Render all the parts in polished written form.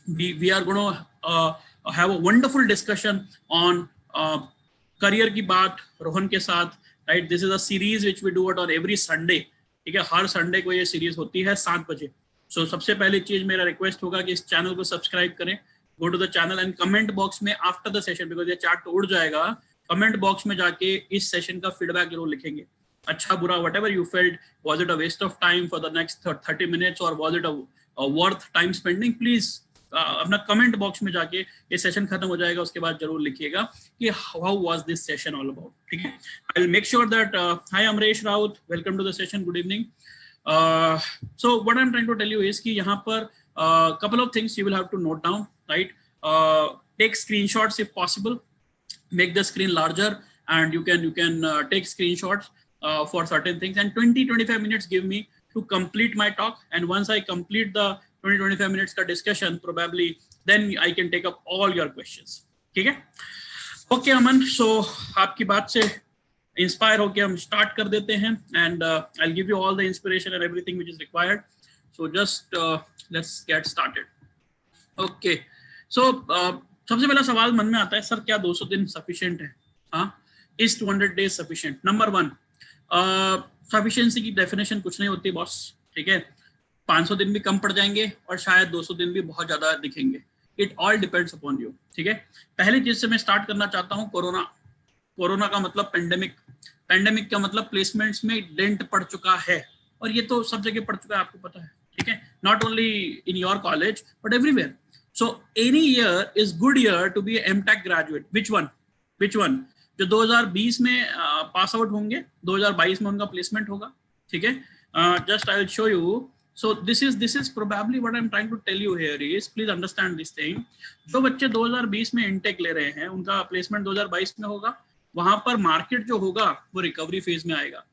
we are going to have a wonderful discussion on career की बात रोहन के साथ, right? This is a series which we do it on every Sunday, ठीक है? हर Sunday को ये सीरीज होती है 7 बजे. So सबसे पहली चीज मेरा रिक्वेस्ट होगा कि इस चैनल को सब्सक्राइब करें. Go to the channel and comment box में after the session, because ये चार्ट तो उड़ जाएगा, कमेंट बॉक्स में जाके इस सेशन का फीडबैक जरूर लिखेंगे. अच्छा बुरा whatever you felt, was it a waste of time for the next 30 minutes or was it a worth time spending, please अपना कमेंट बॉक्स में जाके ये सेशन खत्म हो जाएगा उसके बाद जरूर लिखिएगा कि how was this session all about. ठीक है, I will make sure that. Hi Amresh Raut, welcome to the session, good evening. So what I am trying to tell you is कि यहाँ पर couple of things you will have to note down, right? Take screenshots if possible, make the screen larger, and you can take screenshots for certain things, and 20-25 minutes give me to complete my talk. And once I complete the 20-25 minutes का discussion, probably then I can take up all your questions. ठीक है? Okay अमन, so आपकी बात से inspire होके हम start कर देते हैं, and I'll give you all the inspiration and everything which is required. So just let's get started. Okay, so सबसे पहला सवाल मन में आता है, सर क्या 200 दिन सफिशिएंट है? हाँ, is 200 days sufficient? Number 1, sufficiency की डेफिनेशन कुछ नहीं होती बॉस. ठीक है, 500 दिन भी कम पड़ जाएंगे और शायद 200 दिन भी बहुत ज्यादा दिखेंगे. It all depends upon you. ठीक है, पहली चीज से मैं स्टार्ट करना चाहता हूँ. कोरोना का मतलब पेंडेमिक का मतलब प्लेसमेंट्स में डेंट पड़ चुका है, और ये तो सब जगह पड़ चुका है, आपको पता है. ठीक है, not only in your college but everywhere. So any year is good year to be MTech graduate. Which one जो 2020 में पास आउट होंगे, 2022 में उनका प्लेसमेंट होगा. ठीक है, just I will show you. So this is probably what I'm trying to tell you here is, please understand this thing. जो बच्चे 2020 में इनटेक ले रहे हैं उनका प्लेसमेंट 2022 में होगा. वहां पर मार्केट जो होगा वो रिकवरी फेज में आएगा.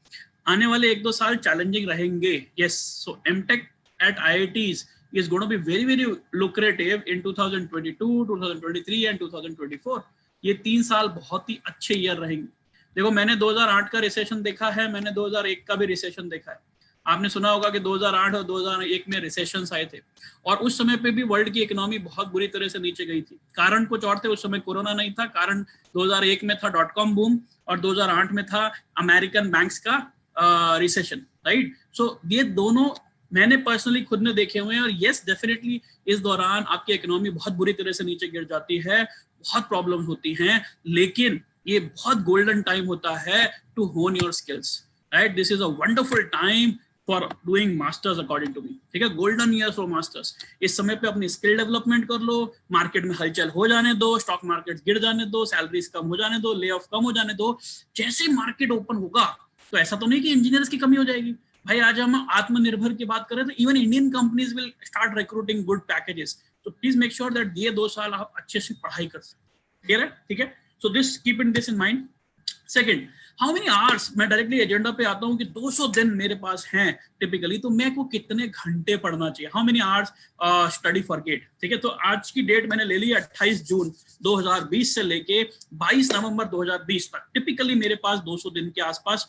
आने वाले 1-2 साल चैलेंजिंग रहेंगे. Yes, so MTech at IITs is going to be very lucrative in 2022, 2023 and 2024. ये 3 साल बहुत ही अच्छे ईयर रहेंगे. देखो, मैंने 2008 का रिसेशन देखा है, मैंने 2001 का भी रिसेशन देखा है. आपने सुना होगा कि 2008 और 2001 में रिसेशंस आए थे, और उस समय पे भी वर्ल्ड की इकोनॉमी बहुत बुरी तरह से नीचे गई थी. कारण कुछ और थे, उस समय कोरोना नहीं था. कारण 2001 में था .com बूम और 2008 में था अमेरिकन बैंक्स का रिसेशन, राइट? सो ये दोनों मैंने पर्सनली खुद ने देखे हुए हैं, और यस डेफिनेटली इस दौरान आपकी इकोनॉमी बहुत बुरी तरह से नीचे गिर जाती है, बहुत प्रॉब्लम होती हैं, लेकिन ये बहुत गोल्डन टाइम होता है to hone your skills, right? This is a wonderful time for doing masters according to me. ठीक है, गोल्डन ईयर फॉर मास्टर्स. इस समय पे अपनी स्किल डेवलपमेंट कर लो, मार्केट में हलचल हो जाने दो, स्टॉक मार्केट गिर जाने दो, सैलरीज कम हो जाने दो, ले ऑफ कम हो जाने दो. जैसे मार्केट ओपन होगा तो ऐसा तो नहीं कि इंजीनियर्स की कमी हो जाएगी भाई. आज हम आत्मनिर्भर की बात करें तो even Indian companies will start recruiting good packages. तो प्लीज मेक श्योर दैट ये 2 साल आप अच्छे से पढ़ाई कर सकते. क्लियर है? ठीक है, so this keep in this in mind. Second, how many hours, मैं डायरेक्टली एजेंडा पे आता हूँ कि 200 दिन मेरे पास हैं टिपिकली, तो मैं को कितने घंटे पढ़ना चाहिए. How many hours study for GATE. ठीक है, तो आज की डेट मैंने ले ली 28 जून 2020 से लेके 22 नवंबर 2020 तक. टिपिकली मेरे पास 200 दिन के आसपास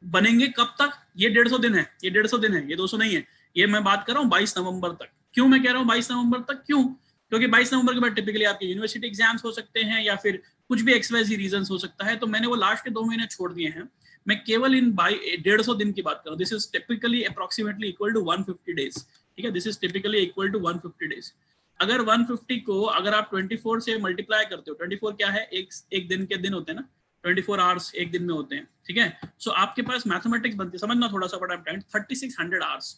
बनेंगे. कब तक? ये 150 दिन है, ये 150 दिन है, ये 200 नहीं है. ये मैं बात कर रहा हूँ 22 नवंबर तक. क्यों मैं कह रहा हूँ 22 नवंबर तक? क्यों? क्योंकि 22 नवंबर के बाद टिपिकली आपके यूनिवर्सिटी एग्जाम्स हो सकते हैं, या फिर कुछ भी XYZ रीजंस हो सकता है. तो मैंने वो लास्ट के 2 महीने छोड़ दिए हैं. मैं केवल इन 150 दिन की बात कर रहा हूँ. This is typically approximately equal to 150 days. ठीक है, this is typically equal to 150 days. अगर 150 को अगर आप 24 से मल्टीप्लाई करते हो, 24 क्या है, एक दिन के दिन होते हैं ना, 24 आवर्स एक दिन में होते हैं. ठीक है, सो आपके पास मैथमेटिक्स बनती है, समझना थोड़ा सा बड़ा टाइम. 3600 आवर्स,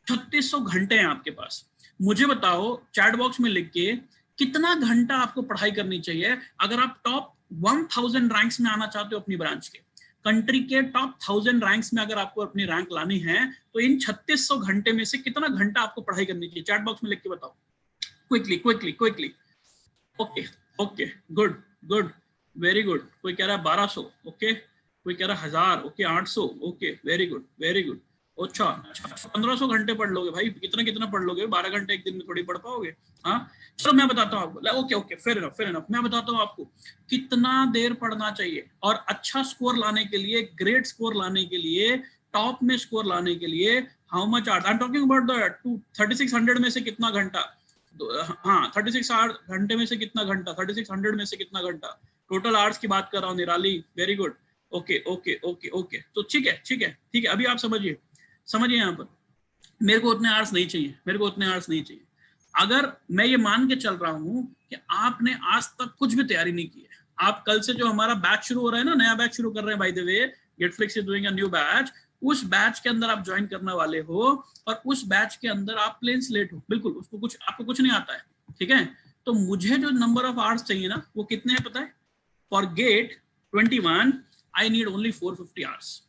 3600 घंटे हैं आपके पास. मुझे बताओ चैट बॉक्स में लिख के कितना घंटा आपको पढ़ाई करनी चाहिए अगर आप टॉप 1000 रैंक्स में आना चाहते हो अपनी ब्रांच के. कंट्री के टॉप 1000 रैंक्स में अगर आपको अपनी रैंक लानी है तो इन 3600 घंटे में से कितना घंटा आपको पढ़ाई करनी चाहिए? चैट बॉक्स में लिख के बताओ quickly. Okay, good, very good. कोई कह रहा है 1200, ओके. कोई कह रहा है 1000, ओके. 800, ओके. Very good. अच्छा, 1500 घंटे पढ़ लोगे भाई. कितना पढ़ लोगे? 12 घंटे एक दिन में थोड़ी पढ़ पाओगे. हाँ, चलो मैं बताता हूँ आपको. Okay, fair enough. मैं बताता हूँ आपको कितना देर पढ़ना चाहिए. और अच्छा स्कोर लाने के लिए, ग्रेट स्कोर लाने के लिए, टॉप में स्कोर लाने के लिए, how much hours I am talking about the 3600 में से कितना घंटा? हाँ 36 घंटे में से कितना घंटा, 3600 में से कितना घंटा, टोटल आवर्स की बात कर रहा हूँ निराली, very good, okay okay okay okay, तो ठीक है ठीक है ठीक है, अभी आप समझिए समझिए यहाँ पर, मेरे को उतने आवर्स नहीं चाहिए, मेरे को उतने आवर्स नहीं चाहिए। अगर मैं ये मान के चल रहा हूँ कि आपने आज तक कुछ भी तैयारी नहीं की है, आप कल से जो हमारा बैच शुरू हो रहा है ना, नया बैच शुरू कर रहे हैं by the way, Getflix is doing a new batch, उस बैच के अंदर आप ज्वाइन करने वाले हो और उस बैच के अंदर आप प्लेन स्लेट हो, बिल्कुल उसको कुछ आपको कुछ नहीं आता है, ठीक है। तो मुझे जो नंबर ऑफ आवर्स चाहिए ना वो कितने हैं पता है, for GATE 21 I need only 450 hours.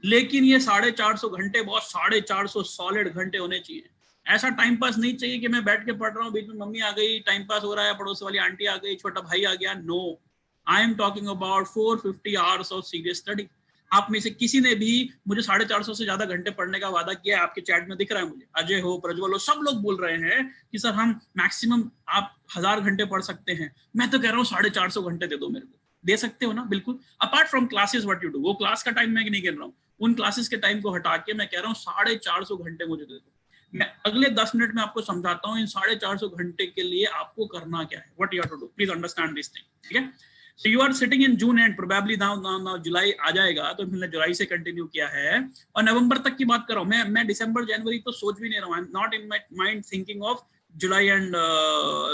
लेकिन ये 450 घंटे, बहुत 450 सॉलिड घंटे होने चाहिए। ऐसा टाइम पास नहीं चाहिए कि मैं बैठ के पढ़ रहा हूँ, बीच में मम्मी आ गई, टाइम पास हो रहा है, पड़ोस वाली आंटी आ गई, छोटा भाई आ गया, no, I am talking about 450 hours of serious study. आप में से किसी ने भी मुझे 450 से ज्यादा घंटे पढ़ने का वादा किया है? आपके चैट में दिख रहा है मुझे, अजय हो, प्रज्वल हो, सब लोग बोल रहे हैं कि सर हम मैक्सिमम आप 1000 घंटे पढ़ सकते हैं। मैं तो कह रहा हूँ 450 घंटे दे दो मेरे को। दे सकते हो ना? बिल्कुल। Apart from classes what you do, वो क्लास का टाइम मैं नहीं गिन रहा हूँ, उन क्लासेस के टाइम को हटा के मैं कह रहा हूँ 450 घंटे मुझे दे दो। मैं अगले 10 मिनट में आपको समझाता हूँ इन 450 घंटे के लिए आपको करना क्या है, what you have to do, please understand this thing, ठीक है। So you are sitting in June and probably now जुलाई आ जाएगा, तो मैंने जुलाई से कंटिन्यू किया है और नवंबर तक की बात कर रहा हूँ मैं दिसंबर जनवरी तो सोच भी नहीं रहा हूँ, I am not in my mind thinking of July and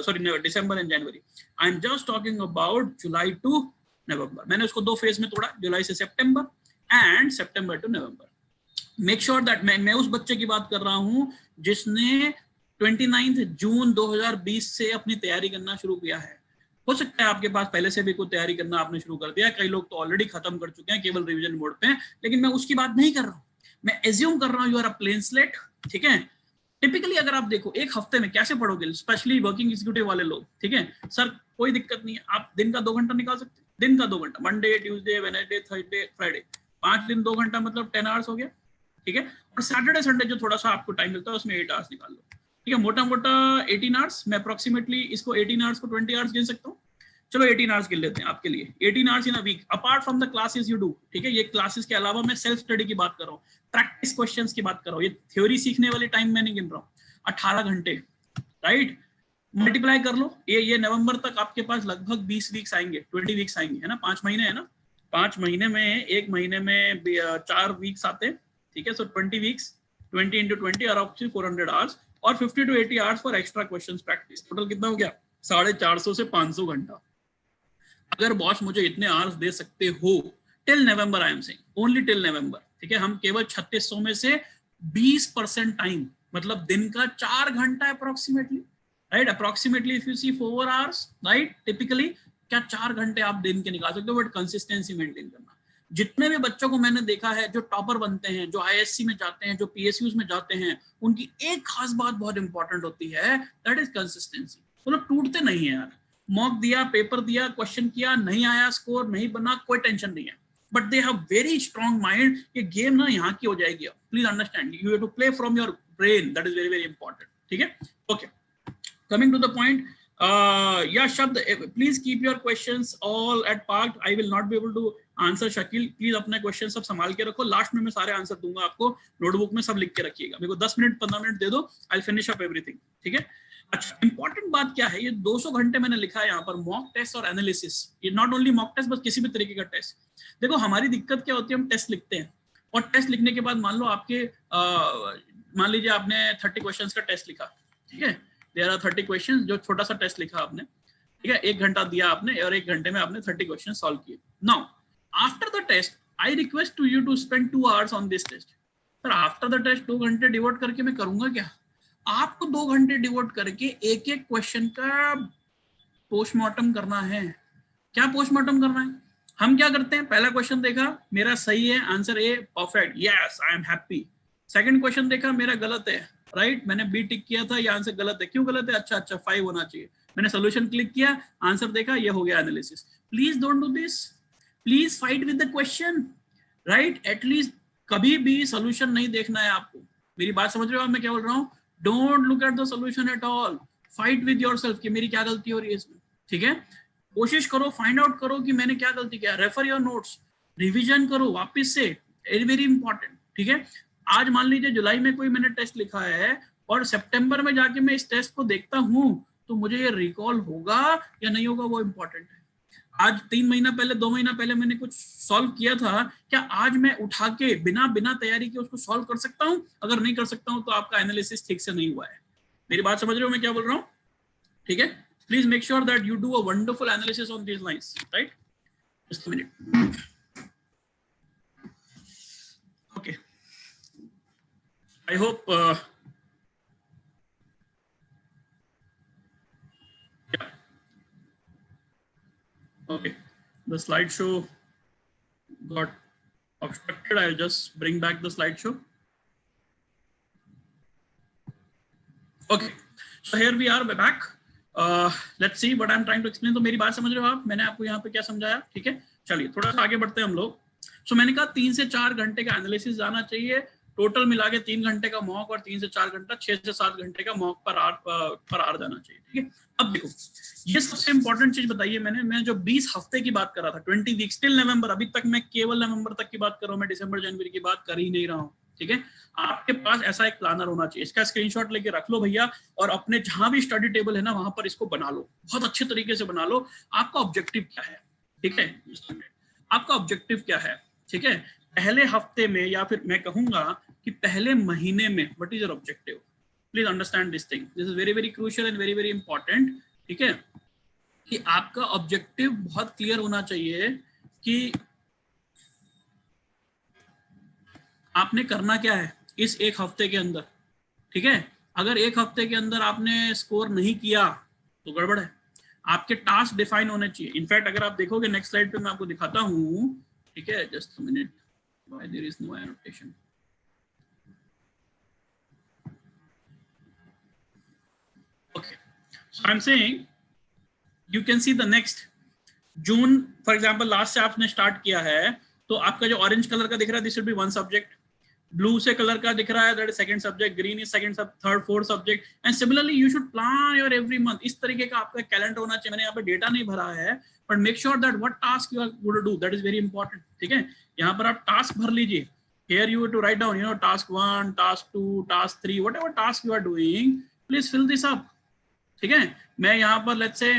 sorry December and January, I am just talking about July to November. मैंने उसको दो फेज में तोड़ा, जुलाई से सितंबर and September to November. Make sure that मैं उस बच्चे की बात कर रहा हूँ जिसने 29 जून 2020 से अपनी तैयारी करना शुरू किया है। हो सकता है आपके पास पहले से भी कोई तैयारी करना आपने शुरू कर दिया, कई लोग तो ऑलरेडी खत्म कर चुके हैं केवल रिवीजन मोड पे, लेकिन मैं उसकी बात नहीं कर रहा हूँ, मैं एज्यूम कर रहा हूँ you are a plain slate, ठीक है। टिपिकली अगर आप देखो एक हफ्ते में कैसे पढ़ोगे, स्पेशली वर्किंग एग्जीक्यूटिव वाले लोग, ठीक है सर कोई दिक्कत नहीं है, आप दिन का 2 घंटा निकाल सकते हैं, दिन का 2 घंटा, Monday Tuesday Wednesday Thursday Friday, 5 दिन 2 घंटा मतलब 10 आवर्स हो गया, ठीक है। और सैटरडे संडे जो थोड़ा सा आपको टाइम मिलता है उसमें 8 आवर्स निकाल लो, ठीक है, मोटा मोटा 18 आवर्स। मैं अप्रोक्सीमेटली इसको 18 आवर्स को 20 आवर्स गिन सकता हूँ, चलो 18 आवर्स गिन लेते हैं आपके लिए, 18 hours in a week apart from the classes you do, ठीक है। ये क्लासेस के अलावा मैं सेल्फ स्टडी की बात कर रहा हूँ, प्रैक्टिस क्वेश्चंस की बात कर रहा हूँ, ये थ्योरी सीखने वाले टाइम मैं नहीं गिन रहा हूँ, 18 घंटे, राइट। मल्टीप्लाई कर लो, ये नवंबर तक आपके पास लगभग 20 वीक्स आएंगे, 20 वीक्स आएंगे, है ना, 5 महीने है ना, 5 महीने में एक महीने में 4 वीक्स आते हैं, ठीक है। सो 20 weeks, 20 into 20 are up to 400 hours और 50 to 80 hours for extra questions practice। Total कितना हो गया? 450 से 500 घंटा। अगर बॉस मुझे इतने आवर्स दे सकते हो till November, I am saying only till नवंबर, ठीक है, हम केवल 3600 में से 20% टाइम, मतलब दिन का 4 घंटा approximately, right, approximately if you see 4 hours, right, typically क्या 4 घंटे आप दिन के निकाल सकते हो, बट कंसिस्टेंसी मेंटेन करना। जितने भी बच्चों को मैंने देखा है जो टॉपर बनते हैं, जो आईएससी में जाते हैं, जो पीएसयूज में जाते हैं, उनकी एक खास बात बहुत इंपॉर्टेंट होती है, दैट इज कंसिस्टेंसी। वो लोग टूटते नहीं है यार, मॉक दिया, पेपर दिया, क्वेश्चन किया, नहीं आया, स्कोर नहीं बना, कोई टेंशन नहीं है, but they have very strong mind, ये गेम ना यहाँ की हो जाएगी। Please understand, you have to play from your brain, that is very very important, ठीक है। Okay, coming to the point, या शब्द, please keep your questions all at park, I will not be able to answer. Shakeel please अपने question सब संभाल के रखो, last में मैं सारे आंसर दूंगा आपको, नोटबुक में सब लिख के रखिएगा, मेरे को 10 मिनट 15 मिनट दे दो, आई फिनिश अप एवरीथिंग, ठीक है। अच्छा, इंपॉर्टेंट बात क्या है, ये 200 घंटे मैंने लिखा है यहाँ पर, मॉक टेस्ट और एनालिसिस, ये नॉट ओनली मॉक टेस्ट, बस किसी भी तरीके का टेस्ट। देखो हमारी दिक्कत क्या होती है, हम टेस्ट लिखते हैं और टेस्ट लिखने के बाद मान लो आपके मान लीजिए आपने 30 क्वेश्चंस का टेस्ट लिखा, ठीक है, देयर आर 30 क्वेश्चंस, जो छोटा सा टेस्ट लिखा आपने, ठीक है, 1 घंटा दिया आपने और 1 घंटे में आपने 30 क्वेश्चन सॉल्व किए। Now after the test I request to you to spend 2 hours on this test. Sir after the test 2 घंटे डिवोट करके मैं करूंगा क्या? आपको 2 घंटे डिवोट करके एक एक क्वेश्चन का पोस्टमार्टम करना है। क्या पोस्टमार्टम करना है? हम क्या करते हैं, पहला क्वेश्चन देखा मेरा सही है, answer a perfect, yes I am happy. Second question देखा मेरा गलत है, राइट, मैंने बी टिक किया था, ये आंसर गलत है, क्यों गलत है, अच्छा 5 होना चाहिए, मैंने सोल्यूशन क्लिक किया, आंसर देखा, ये हो गया analysis. Please don't do this, please fight with the question, right, at least कभी भी सोल्यूशन नहीं देखना है आपको। मेरी बात समझ रहे हो आप, मैं क्या बोल रहा हूँ? Don't look at the solution at all, fight with yourself कि मेरी क्या गलती हो रही है इसमें, ठीक है। कोशिश करो, फाइंड आउट करो कि मैंने क्या गलती किया, रेफर योर नोट्स, रिवीजन करो वापस से, वेरी वेरी इंपॉर्टेंट, ठीक है। आज मान लीजिए जुलाई में कोई मैंने टेस्ट लिखा है और सितंबर में जाके मैं इस टेस्ट को देखता हूँ तो मुझे ये रिकॉल होगा या नहीं होगा वो इंपॉर्टेंट है। आज 3 महीना पहले 2 महीना पहले मैंने कुछ सॉल्व किया था, क्या आज मैं उठा के बिना तैयारी के उसको सॉल्व कर सकता हूँ? अगर नहीं कर सकता हूँ तो आपका एनालिसिस ठीक से नहीं हुआ है। मेरी बात समझ रहे हो मैं क्या बोल रहा हूँ? ठीक है, please make sure that you do a wonderful analysis on these lines, right? Just a minute. Okay, I hope okay, the slideshow got obstructed. I'll just bring back the slideshow. Okay, so here we are back. Let's see what I'm trying to explain. तो मेरी बात समझ रहे हो आप? मैंने आपको यहाँ पे क्या समझाया? ठीक है, चलिए थोड़ा सा आगे बढ़ते हैं हम लोग। So मैंने कहा 3 से 4 घंटे का एनालिसिस जाना चाहिए, टोटल मिला के 3 घंटे का मॉक और 3 से 4 घंटा 6 से 7 घंटे का मॉक पर आर जाना चाहिए। ठीक है, अब देखो ये सबसे इंपॉर्टेंट चीज बताइए, मैं जो 20 हफ्ते की बात कर रहा था, 20 वीक्स टिल नवंबर, अभी तक मैं केवल नवंबर तक की बात कर रहा हूँ, मैं दिसंबर जनवरी की बात कर ही नहीं रहा हूँ। ठीक है, आपके पास ऐसा एक प्लानर होना चाहिए, इसका स्क्रीनशॉट लेके रख लो भैया, और अपने जहां भी स्टडी टेबल है ना वहां पर इसको बना लो, बहुत अच्छे तरीके से बना लो। आपका ऑब्जेक्टिव क्या है? ठीक है, आपका ऑब्जेक्टिव क्या है? ठीक है, पहले हफ्ते में या फिर मैं कहूंगा कि पहले महीने में what is your objective? Please understand this thing, this is very very crucial and very very important. ठीक है, कि आपका ऑब्जेक्टिव बहुत क्लियर होना चाहिए कि आपने करना क्या है इस एक हफ्ते के अंदर। ठीक है, अगर एक हफ्ते के अंदर आपने स्कोर नहीं किया तो गड़बड़ है। आपके टास्क डिफाइन होने चाहिए। इनफैक्ट अगर आप देखोगे नेक्स्ट स्लाइड पे मैं आपको दिखाता हूं, ठीक है, just a minute, why there is no annotation. Okay, so I am saying you can see the next June for example, last से आपने स्टार्ट किया है तो आपका जो ऑरेंज कलर का दिख रहा है this will be one subject, blue से कलर का दिख रहा है that is second subject, green is second sub third fourth subject, and similarly you should plan your every month. इस तरीके का आपका कैलेंडर होना चाहिए। मैंने यहाँ पे डेटा नहीं भरा है, but make sure that what task you are going to do, that is very important. ठीक है, यहाँ पर आप टास्क भर लीजिए। Here you to write down you know task 1, task 2, task 3, whatever task you are doing, please fill this up. ठीक है, मैं यहाँ पर लेट्स से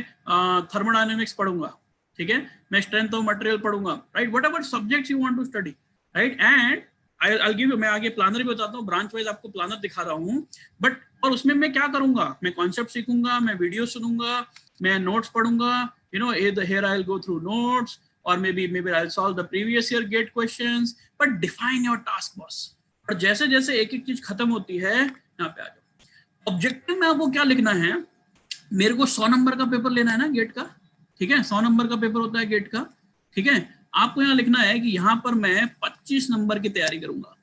थर्मोडायनेमिक्स पढ़ूंगा, ठीक है, मैं स्ट्रेंथ ऑफ मटेरियल पढ़ूंगा, right, whatever subjects you want to study, right, and I'll give you, मैं आगे प्लानर भी बताता हूँ, ब्रांच वाइज आपको प्लानर दिखा रहा हूँ, बट और उसमें मैं क्या करूंगा, मैं कॉन्सेप्ट सीखूंगा, मैं वीडियो सुनूंगा, मैं नोट्स पढ़ूंगा, you know here I'll go through notes or maybe I'll solve the previous year gate questions, but define your task boss। और जैसे जैसे एक एक चीज खत्म होती है यहाँ पे आ जाओ। ऑब्जेक्टिव में आपको क्या लिखना है, मेरे को 100 नंबर का पेपर लेना है ना गेट का, ठीक है, 100 नंबर का पेपर होता है गेट का। ठीक है, आपको यहाँ लिखना है कि यहाँ पर मैं 25 नंबर की तैयारी करूंगा।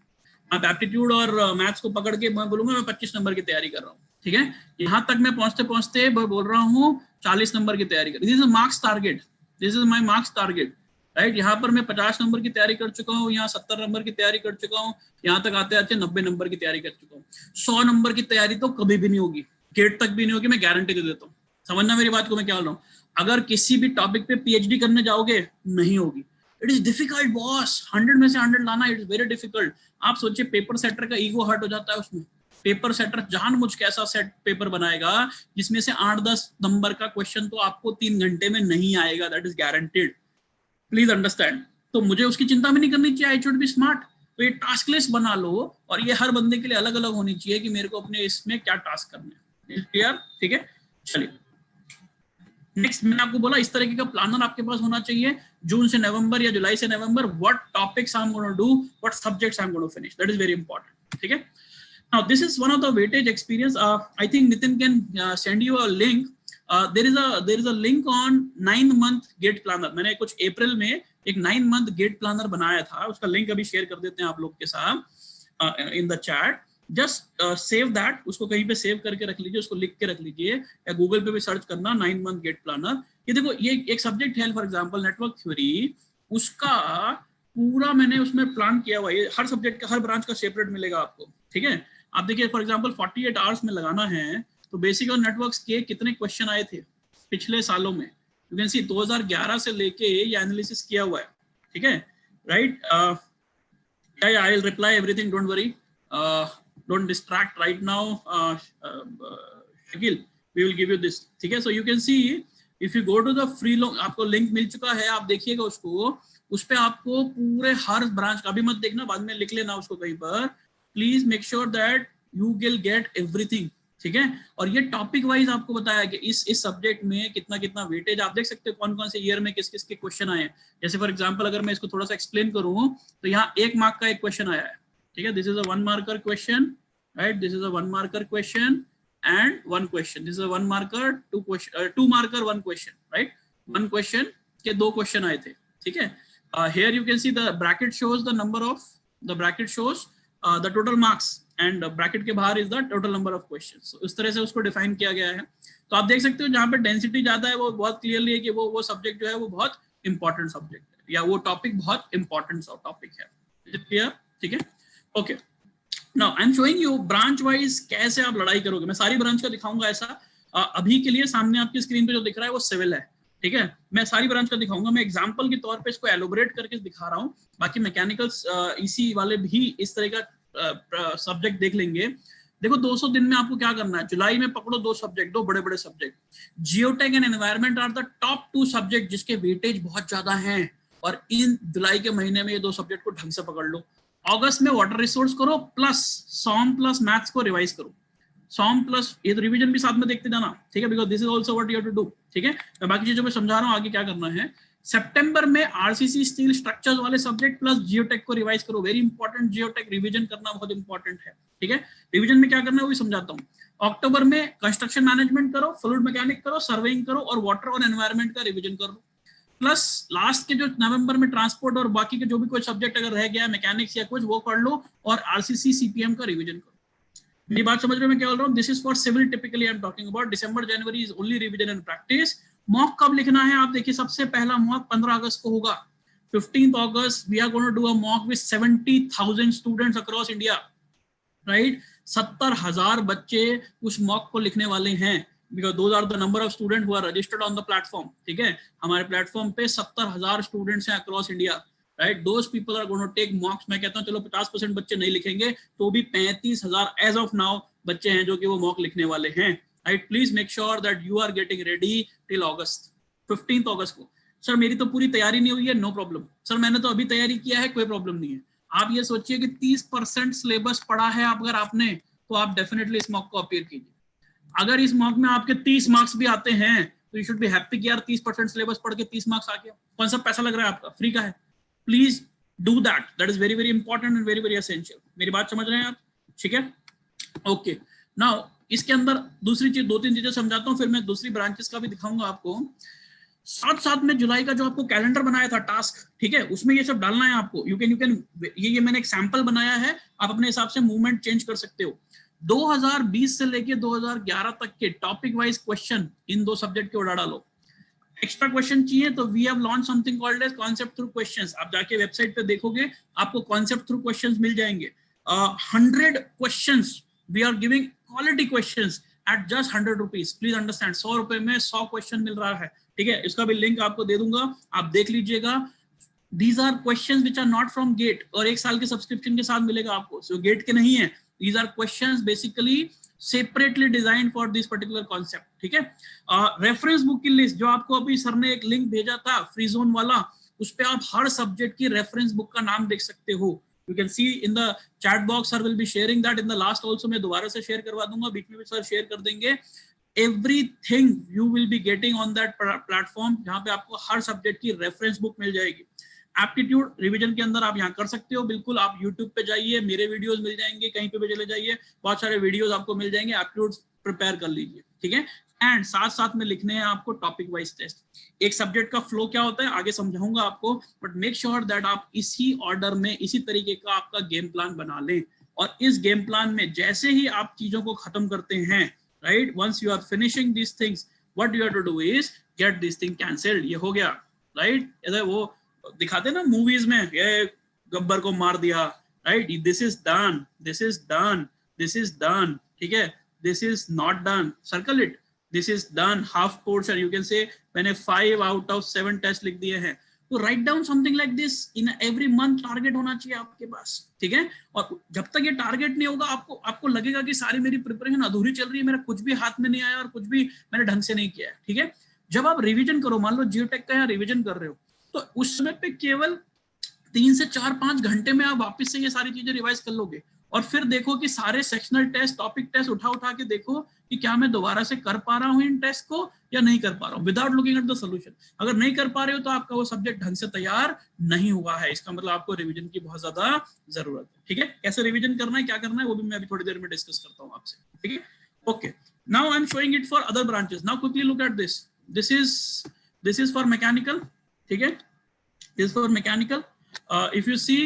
आप एप्टीट्यूड और मैथ्स को पकड़ के मैं बोलूंगा मैं 25 नंबर की तैयारी कर रहा हूँ। ठीक है, यहाँ तक मैं पहुंचते पहुंचते बोल रहा हूँ 40 नंबर की तैयारी कर, this is marks target, this is my marks target, right. यहाँ पर मैं 50 नंबर की तैयारी कर चुका हूँ, यहाँ 70 नंबर की तैयारी कर चुका हूँ, यहाँ तक आते आते 90 नंबर की तैयारी कर चुका हूँ। 100 नंबर की तैयारी तो कभी भी नहीं होगी, गेट तक भी नहीं होगी, मैं गारंटी दे देता हूँ। समझना मेरी बात को, मैं क्या बोल रहा हूँ। अगर किसी भी टॉपिक पे पीएचडी करने जाओगे नहीं होगी, इट इज डिफिकल्ट बॉस, 100 में से 100 लाना इट इज वेरी डिफिकल्ट। आप सोचिए पेपर सेटर का ईगो हर्ट हो जाता है उसमें। पेपर सेटर जानबूझ के ऐसा सेट पेपर बनाएगा जिसमें से 8-10 नंबर का क्वेश्चन तो आपको 3 घंटे में नहीं आएगा, that is guaranteed, please understand. तो मुझे उसकी चिंता भी नहीं करनी चाहिए, आई शुड बी स्मार्ट। तो ये टास्क लिस्ट बना लो और ये हर बंदे के लिए अलग अलग होनी चाहिए कि मेरे को अपने इसमें क्या टास्क करने हैं, क्लियर? ठीक है, चलिए नेक्स्ट, मैंने आपको बोला इस तरीके का प्लानर आपके पास होना चाहिए। जून से नवंबर या जुलाई से नवंबर, what topics I am going to do, what subjects I am going to finish, that is very important. ठीक है, now this is one of the weightage experience. I think Nitin can send you a link. There is a link on 9 month get planner. मैंने कुछ अप्रैल में एक 9 month get planner बनाया था, उसका link अभी शेयर कर देते हैं आप लोग के साथ in the chat. Just save that, उसको कहीं पे सेव करके रख लीजिए, उसको लिख के रख लीजिए, या गूगल पे भी सर्च करना 9 मंथ गेट प्लानर। ये देखो, ये एक सब्जेक्ट है फॉर एग्जांपल नेटवर्क थ्योरी, उसका पूरा मैंने उसमें प्लान किया हुआ है। हर सब्जेक्ट का, हर ब्रांच का सेपरेट मिलेगा आपको। ठीक है, आप देखिए फॉर एग्जांपल 48 आवर्स में लगाना है, तो बेसिक और नेटवर्क्स के कितने क्वेश्चन आए थे पिछले सालों में, यू कैन सी 2011 से लेके ये एनालिसिस किया हुआ है। ठीक है, right, I will reply everything, don't worry. Don't distract right now Shakeel, we will give you this, ठीक है। So you can see if you go to the free loan, आपको लिंक मिल चुका है, आप देखिएगा उसको, उस पे आपको पूरे हर ब्रांच का, अभी मत देखना, बाद में लिख लेना उसको कहीं पर, please make sure that you will get everything, ठीक है। और ये टॉपिक वाइज आपको बताया कि इस सब्जेक्ट में कितना कितना वेटेज, आप देख सकते हो कौन कौन से ईयर में किस किस के क्वेश्चन आए हैं। जैसे फॉर एग्जांपल अगर मैं इसको थोड़ा सा एक्सप्लेन करूं तो यहाँ 1 मार्क का एक क्वेश्चन आया है, ठीक है, this is a 1 marker question, right, this is a 1 marker question and 1 question, this is a 1 marker 2 question 2 marker 1 question, right, 1 question के 2 question आए थे, ठीक है। Here you can see the bracket shows the number of, the bracket shows the total marks and bracket के बाहर is the total number of questions, so इस तरह से उसको डिफाइन किया गया है। तो आप देख सकते हो जहाँ पे डेंसिटी ज्यादा है वो बहुत क्लियरली है कि वो सब्जेक्ट जो है वो बहुत इंपॉर्टेंट सब्जेक्ट है, या वो टॉपिक बहुत इंपॉर्टेंट टॉपिक है, क्लियर, ठीक है, okay. Now I'm showing you branch wise कैसे आप लड़ाई करोगे, मैं सारी ब्रांच का दिखाऊंगा ऐसा। अभी के लिए सामने आपकी स्क्रीन पे जो दिख रहा है वो सिविल है, ठीक है, मैं सारी ब्रांच का दिखाऊंगा, मैं एग्जांपल के तौर पे इसको एलोबरेट करके दिखा रहा हूँ, बाकी मैकेनिकल्स इसी वाले भी इस तरह का सब्जेक्ट देख लेंगे। देखो 200 दिन में आपको क्या करना है, जुलाई में पकड़ो 2 सब्जेक्ट, 2 बड़े बड़े subject, geotech and environment are the top 2 subject जिसके वेटेज बहुत ज्यादा हैं, और इन जुलाई के महीने में ये 2 सब्जेक्ट को ढंग से पकड़ लो। अगस्त में वाटर रिसोर्स करो प्लस सॉम प्लस मैथ्स को रिवाइज करो, सॉम प्लस ये तो रिवीजन भी साथ में देखते जाना, ठीक है, because this is also what you have to do, ठीक है। मैं बाकी चीजों में समझा रहा हूँ आगे क्या करना है। सितंबर में आरसीसी स्टील स्ट्रक्चर्स वाले सब्जेक्ट प्लस जियोटेक को रिवाइज करो, वेरी इंपॉर्टेंट, जियोटेक रिवीजन करना बहुत इंपॉर्टेंट है, ठीक है। रिवीजन में क्या करना है वो भी समझाता हूँ। अक्टूबर में कंस्ट्रक्शन मैनेजमेंट करो, फ्लूइड मैकेनिक करो, सर्वेइंग करो, और वाटर और एनवायरमेंट का रिवीजन करो, प्लस लास्ट के जो नवंबर में ट्रांसपोर्ट और बाकी के जो भी कोई सब्जेक्ट अगर रह गया मैकेनिक्स या कुछ वो पढ़ लो, और आरसीसी सीपीएम का रिवीजन करो। मेरी बात समझ रहे हो मैं क्या बोल रहा हूँ? This is for civil, typically I am talking about December January is only revision and practice. Mock कब लिखना है आप देखिए, सबसे पहला मॉक 15 अगस्त को होगा, 15th August we are going to do a mock with 70,000 students across India, right, 70,000 बच्चे उस मॉक को लिखने वाले हैं, because those are the number of students who are registered on the platform, ठीक है, हमारे प्लेटफॉर्म पे 70,000 स्टूडेंट्स हैं across India, right, those people are going to take mocks। मैं कहता हूँ चलो 50% बच्चे नहीं लिखेंगे तो भी 35,000 as of now बच्चे हैं जो कि वो मॉक लिखने वाले हैं, right, please make sure that you are getting ready till August 15th August को। सर मेरी तो पूरी तैयारी नहीं हुई है, नो प्रॉब्लम सर, मैंने तो अभी तैयारी किया है, कोई प्रॉब्लम नहीं है। आप ये सोचिए कि 30% सिलेबस पढ़ा है अगर आपने, तो आप डेफिनेटली इस मॉक को अपीयर कीजिए। अगर इस मॉक में आपके 30 मार्क्स भी आते हैं तो यू शुड बी हैप्पी कि यार 30% सिलेबस पढ़ के 30 मार्क्स आ गया, कौन सा पैसा लग रहा है आपका, फ्री का है। Please do that, that is very very important and very very essential. मेरी बात समझ रहे हैं आप, ठीक है, ओके। नाउ इसके अंदर दूसरी चीज, 2-3 चीजें समझाता हूँ, फिर मैं दूसरी ब्रांचेस का भी दिखाऊंगा आपको। साथ साथ में जुलाई का जो आपको कैलेंडर बनाया था टास्क, ठीक है, उसमें ये सब डालना है आपको। यू कैन ये मैंने एक सैंपल बनाया है, आप अपने हिसाब से मूवमेंट चेंज कर सकते हो। 2020 से लेके 2011 तक के topic wise question in 2 subject के उड़ा डालो। एक्स्ट्रा क्वेश्चन चाहिए तो we have launched something called as concept through questions. आप जाके वेबसाइट पे देखोगे आपको कॉन्सेप्ट थ्रू क्वेश्चंस मिल जाएंगे। 100 questions we are giving, quality questions at just 100 rupees. Please understand, 100 रुपए में 100 क्वेश्चन मिल रहा है, ठीक है। इसका भी लिंक आपको दे दूंगा, आप देख लीजिएगा। These are questions which are not from GATE, और 1 साल के सब्सक्रिप्शन के साथ मिलेगा आपको, so GATE के नहीं है। These are questions basically separately designed for this particular concept, ठीक है। रेफरेंस बुक की लिस्ट जो आपको अभी सर ने एक लिंक भेजा था फ्री जोन वाला, उस पे आप हर सब्जेक्ट की रेफरेंस बुक का नाम देख सकते हो। You can see in the chat box, sir will be sharing that in the last also, मैं दोबारा से शेयर करवा दूंगा, बीच में भी सर शेयर कर देंगे। Everything you will be getting on that platform, जहाँ पे आपको हर सब्जेक्ट की रेफरेंस बुक मिल जाएगी। एप्टीट्यूड रिवीजन के अंदर आप यहाँ कर सकते हो, बिल्कुल आप यूट्यूब पे जाइए, मेरे वीडियोस मिल जाएंगे, कहीं पे भी चले जाइए, बहुत सारे वीडियोस आपको मिल जाएंगे, एप्टीट्यूड प्रिपेयर कर लीजिए, ठीक है। एंड साथ साथ में लिखने हैं आपको टॉपिक वाइज टेस्ट। एक सब्जेक्ट का फ्लो क्या होता है आगे समझाऊंगा आपको, बट मेक श्योर दैट आप इसी ऑर्डर में, इसी तरीके का आपका गेम प्लान बना लें। और इस गेम प्लान में जैसे ही आप चीजों को खत्म करते हैं, right, once you are finishing this things, what you have to do is get this thing cancelled. ये हो गया, राइट, वो दिखाते ना मूवीज में, ये गब्बर को मार दिया, right, this is done, this is done, this is done, ठीक है, this is not done, circle it, this is done, half portion. You can say मैंने 5 out of 7 टेस्ट लिख दिए हैं। तो write down something like this in every month, target होना चाहिए आपके पास, ठीक है। और जब तक ये टारगेट नहीं होगा आपको लगेगा कि सारी मेरी प्रिपरेशन अधूरी चल रही है, मेरा कुछ भी हाथ में नहीं आया और कुछ भी मैंने ढंग से नहीं किया है, ठीक है। जब आप रिवीजन करो, मान लो जियोटेक का यहाँ रिवीजन कर रहे हो, तो उस समय पे केवल 3 से 4-5 घंटे में आप वापस से ये सारी चीजें रिवाइज कर लोगे, और फिर देखो कि सारे सेक्शनल टेस्ट, टॉपिक टेस्ट उठा के देखो कि क्या मैं दोबारा से कर पा रहा हूँ इन टेस्ट को या नहीं कर पा रहा हूँ, without looking at the solution. अगर नहीं कर पा रहे हो तो आपका वो सब्जेक्ट ढंग से तैयार नहीं हुआ है, इसका मतलब आपको रिवीजन की बहुत ज्यादा जरूरत है, ठीक है। कैसे रिवीजन करना है, क्या करना है, वो भी मैं अभी थोड़ी देर में डिस्कस करता हूँ आपसे, ठीक है। Okay, now I am showing it for other branches. Now quickly look at this, this is for mechanical, ठीक है, this for mechanical. If you see,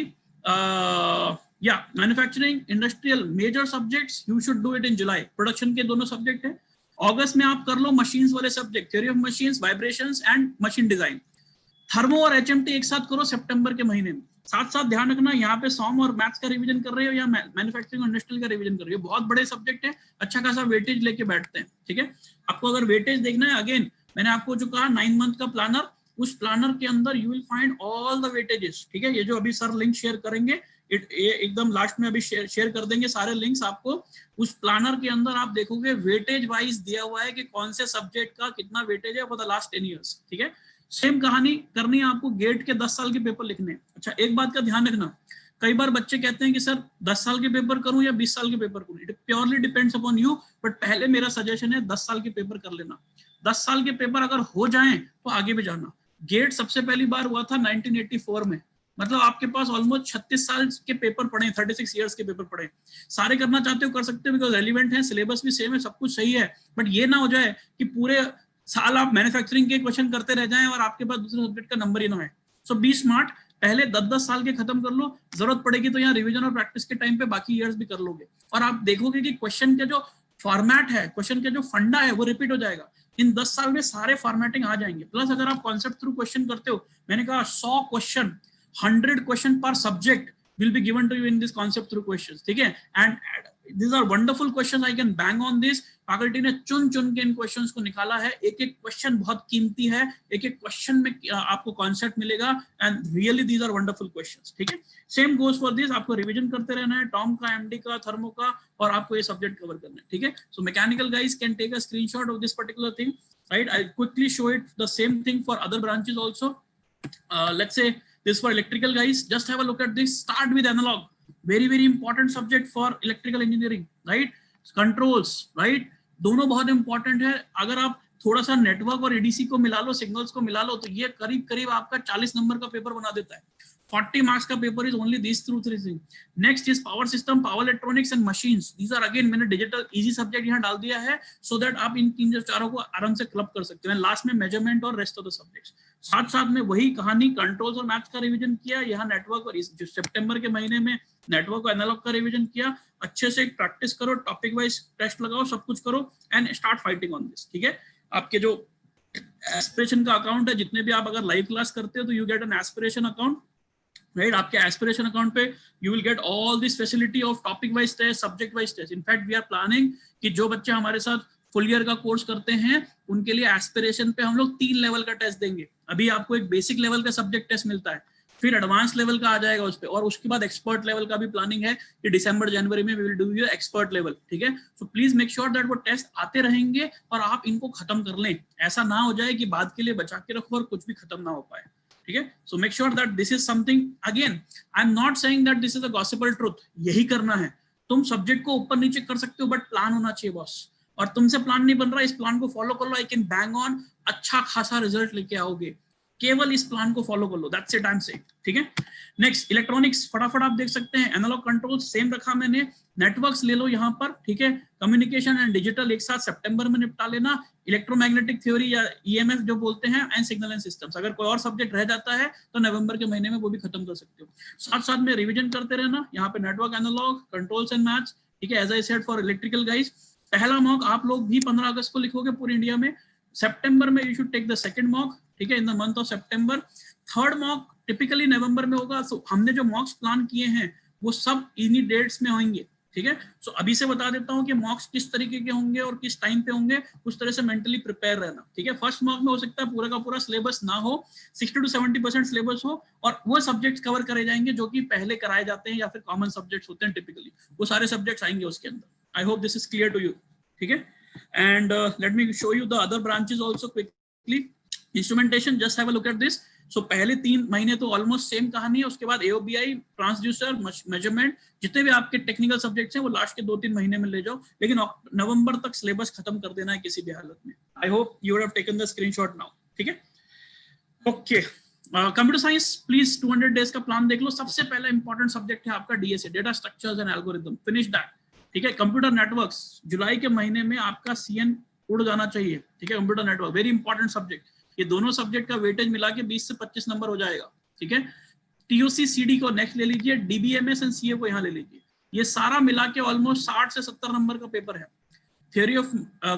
yeah, manufacturing, industrial, major subjects, you should do it in July. Production के दोनों subject है। अगस्त में आप कर लो machines वाले subject, theory of machines, vibrations and machine design. Thermo और एचएमटी एक साथ करो सितंबर के महीने में। साथ साथ ध्यान रखना, यहाँ पे सॉम और मैथ्स का रिवीजन कर रहे हो या मैन्युफैक्चरिंग और इंडस्ट्रियल का रिवीजन कर रहे हो, बहुत बड़े सब्जेक्ट है, अच्छा खासा वेटेज लेके बैठते हैं, ठीक है। आपको अगर वेटेज देखना है, अगेन मैंने आपको जो कहा 9 मंथ का प्लानर, उस प्लानर के अंदर you will find all the weightages, ठीक है। ये जो अभी सर लिंक शेयर करेंगे, एकदम लास्ट में अभी शेयर कर देंगे सारे लिंक्स आपको। उस प्लानर के अंदर आप देखोगे वेटेज वाइज दिया हुआ है कि कौन से सब्जेक्ट का कितना वेटेज है फॉर द लास्ट 10 इयर्स, ठीक है। सेम कहानी करनी है आपको, गेट के 10 साल के पेपर लिखने। अच्छा, एक बात का ध्यान रखना, कई बार बच्चे कहते हैं कि सर 10 साल के पेपर करूं या 20 साल के पेपर करूं, it purely depends upon you, but पहले मेरा सजेशन है 10 साल के पेपर कर लेना। 10 साल के पेपर अगर हो जाएं तो आगे भी जाना। गेट सबसे पहली बार हुआ था 1984 में, मतलब आपके पास ऑलमोस्ट 36 साल के पेपर पढ़े, 36 इयर्स के पेपर पढ़े। सारे करना चाहते हो कर सकते हो, बिकॉज रेलिवेंट है, सिलेबस भी सेम है, सब कुछ सही है, बट ये ना हो जाए कि पूरे साल आप मैन्युफैक्चरिंग के क्वेश्चन करते रह जाएं और आपके पास दूसरे सब्जेक्ट का नंबर ही ना है। सो बी स्मार्ट, पहले 10-10 साल के खत्म कर लो, जरूरत पड़ेगी तो यहाँ रिवीजन और प्रैक्टिस के टाइम पे बाकी ईयर्स भी कर लोगे, और आप देखोगे कि क्वेश्चन के जो फॉर्मेट है, क्वेश्चन के जो फंडा है वो रिपीट हो जाएगा। इन 10 साल में सारे फॉर्मेटिंग आ जाएंगे। प्लस अगर आप कॉन्सेप्ट थ्रू क्वेश्चन करते हो, मैंने कहा 100 क्वेश्चन, 100 क्वेश्चन पर subject will be given to you in this concept through questions, ठीक है। and these are wonderful questions, I can bang on this। Faculty ने चुन के इन क्वेश्चंस को निकाला है, एक एक क्वेश्चन बहुत कीमती है, एक एक क्वेश्चन में आपको कॉन्सेप्ट मिलेगा, and really these are wonderful questions, ठीक है। सेम गोज फॉर दिस, आपको रिवीजन करते रहना है, टॉम का, एमडी का, थर्मो का, और आपको ये सब्जेक्ट कवर करना है, ठीक है। So mechanical guys can take a screenshot of this particular thing, right. I quickly show it the same thing for other branches also. Let's say this for electrical guys, just have a look at this. Start with analog, very important subject for electrical engineering, right? Controls, right? दोनों बहुत important है। अगर आप थोड़ा सा network और ADC को मिला लो, सिग्नल्स को मिला लो, तो ये करीब आपका 40 नंबर का पेपर बना देता है। 40 marks का paper is only these two three things. Next is power system, power electronics and machines. These are again मैंने digital easy subject यहाँ डाल दिया है, so that आप इन तीन चारों को आराम से क्लब कर सकते हैं। लास्ट में मेजरमेंट और रेस्ट ऑफ द सब्जेक्ट्स। साथ में वही कहानी, कंट्रोल्स और मैथ्स का रिवीजन किया, यहाँ नेटवर्क और जो सितंबर के महीने में नेटवर्क और एनालॉग का रिवीजन किया। अच्छे से प्रैक्टिस करो, टॉपिक वाइज टेस्ट लगाओ, सब कुछ करो, and start fighting on this, ठीक है। आपके जो एस्पिरेशन का अकाउंट है, जितने भी आप अगर लाइव क्लास करते हो तो you get an aspiration account, right. आपके एस्पिरेशन अकाउंट पे you will get all this facility of topic wise test, subject wise test. In fact we are planning कि जो बच्चे हमारे साथ फुल ईयर का कोर्स करते हैं उनके लिए एस्पिरेशन पे हम लोग 3 लेवल का टेस्ट देंगे। अभी आपको एक बेसिक लेवल का सब्जेक्ट टेस्ट मिलता है, फिर एडवांस लेवल का आ जाएगा उस पे, और उसके बाद एक्सपर्ट लेवल का भी प्लानिंग है कि दिसंबर जनवरी में we will do your expert level, ठीक है। So please make sure that वो टेस्ट आते रहेंगे और आप इनको खत्म कर लें। ऐसा ना हो जाए कि बाद के लिए बचा के रखो और कुछ भी खत्म ना हो पाए, ठीक है। So make sure that this is something, again I am not saying that this is the gospel truth, यही करना है। तुम सब्जेक्ट को ऊपर नीचे कर सकते हो, बट प्लान होना चाहिए बॉस, और तुमसे प्लान नहीं बन रहा, इस प्लान को फॉलो कर लो, आई कैन बैंग ऑन, अच्छा खासा रिजल्ट लेके आओगे। केवल इस प्लान को फॉलो कर लो, that's it, I am saying, ठीक है। नेक्स्ट इलेक्ट्रॉनिक्स, फटाफट आप देख सकते हैं, एनालॉग कंट्रोल सेम रखा मैंने, नेटवर्क्स ले लो यहाँ पर, ठीक है। कम्युनिकेशन एंड डिजिटल एक साथ सितंबर में निपटा लेना। इलेक्ट्रोमैग्नेटिक थ्योरी या ईएमएफ जो बोलते हैं, एंड सिग्नल एंड सिस्टम्स, अगर कोई और सब्जेक्ट रह जाता है तो नवंबर के महीने में वो भी खत्म कर सकते हो। साथ में रिवीजन करते रहना, यहाँ पे network, analogue, controls and maths, ठीक है। As I said for electrical guys, पहला मॉक आप लोग भी 15 अगस्त को लिखोगे पूरे इंडिया में। सितंबर में you should take the second mock, ठीक है, in the month of September. Third mock typically नवंबर में होगा। सो हमने जो मॉक्स प्लान किए हैं वो सब इन्हीं डेट्स में होंगे, ठीक है। सो अभी से बता देता हूँ कि मॉक्स किस तरीके के होंगे और किस टाइम पे होंगे, उस तरह से मेंटली प्रिपेयर रहना, ठीक है। फर्स्ट मॉक में हो सकता है पूरा का पूरा सिलेबस ना हो, 60 to 70% सिलेबस हो, और वो सब्जेक्ट्स कवर करे जाएंगे जो कि पहले कराए जाते हैं या फिर कॉमन सब्जेक्ट्स होते हैं टिपिकली, वो सारे सब्जेक्ट्स आएंगे उसके अंदर। I hope this is clear to you, ठीक है। And let me show you the other branches also quickly. Instrumentation, just have a look at this. So पहले 3 महीने तो ऑलमोस्ट सेम कहानी है, उसके बाद एओबीआई, ट्रांसड्यूसर, मेजरमेंट, जितने भी आपके टेक्निकल सब्जेक्ट्स हैं वो लास्ट के 2-3 महीने में ले जाओ, लेकिन नवंबर तक सिलेबस खत्म कर देना है किसी भी हालत में। I hope you have taken the screenshot now, ठीक है। Okay, computer science please 200 days का प्लान देख लो। सबसे पहला इंपॉर्टेंट सब्जेक्ट है आपका DSA, data structures and algorithm, finish that, ठीक है। कंप्यूटर नेटवर्क्स, जुलाई के महीने में आपका सीएन उड़ जाना चाहिए, ठीक है। Computer network very important subject, ये दोनों सब्जेक्ट का वेटेज मिला के 20 से 25 नंबर हो जाएगा, ठीक है। टीयूसी सीडी को नेक्स्ट ले लीजिए, डीबीएमएस एंड सीए को यहाँ ले लीजिए, ये सारा मिला के ऑलमोस्ट 60 से 70 नंबर का पेपर है। Theory of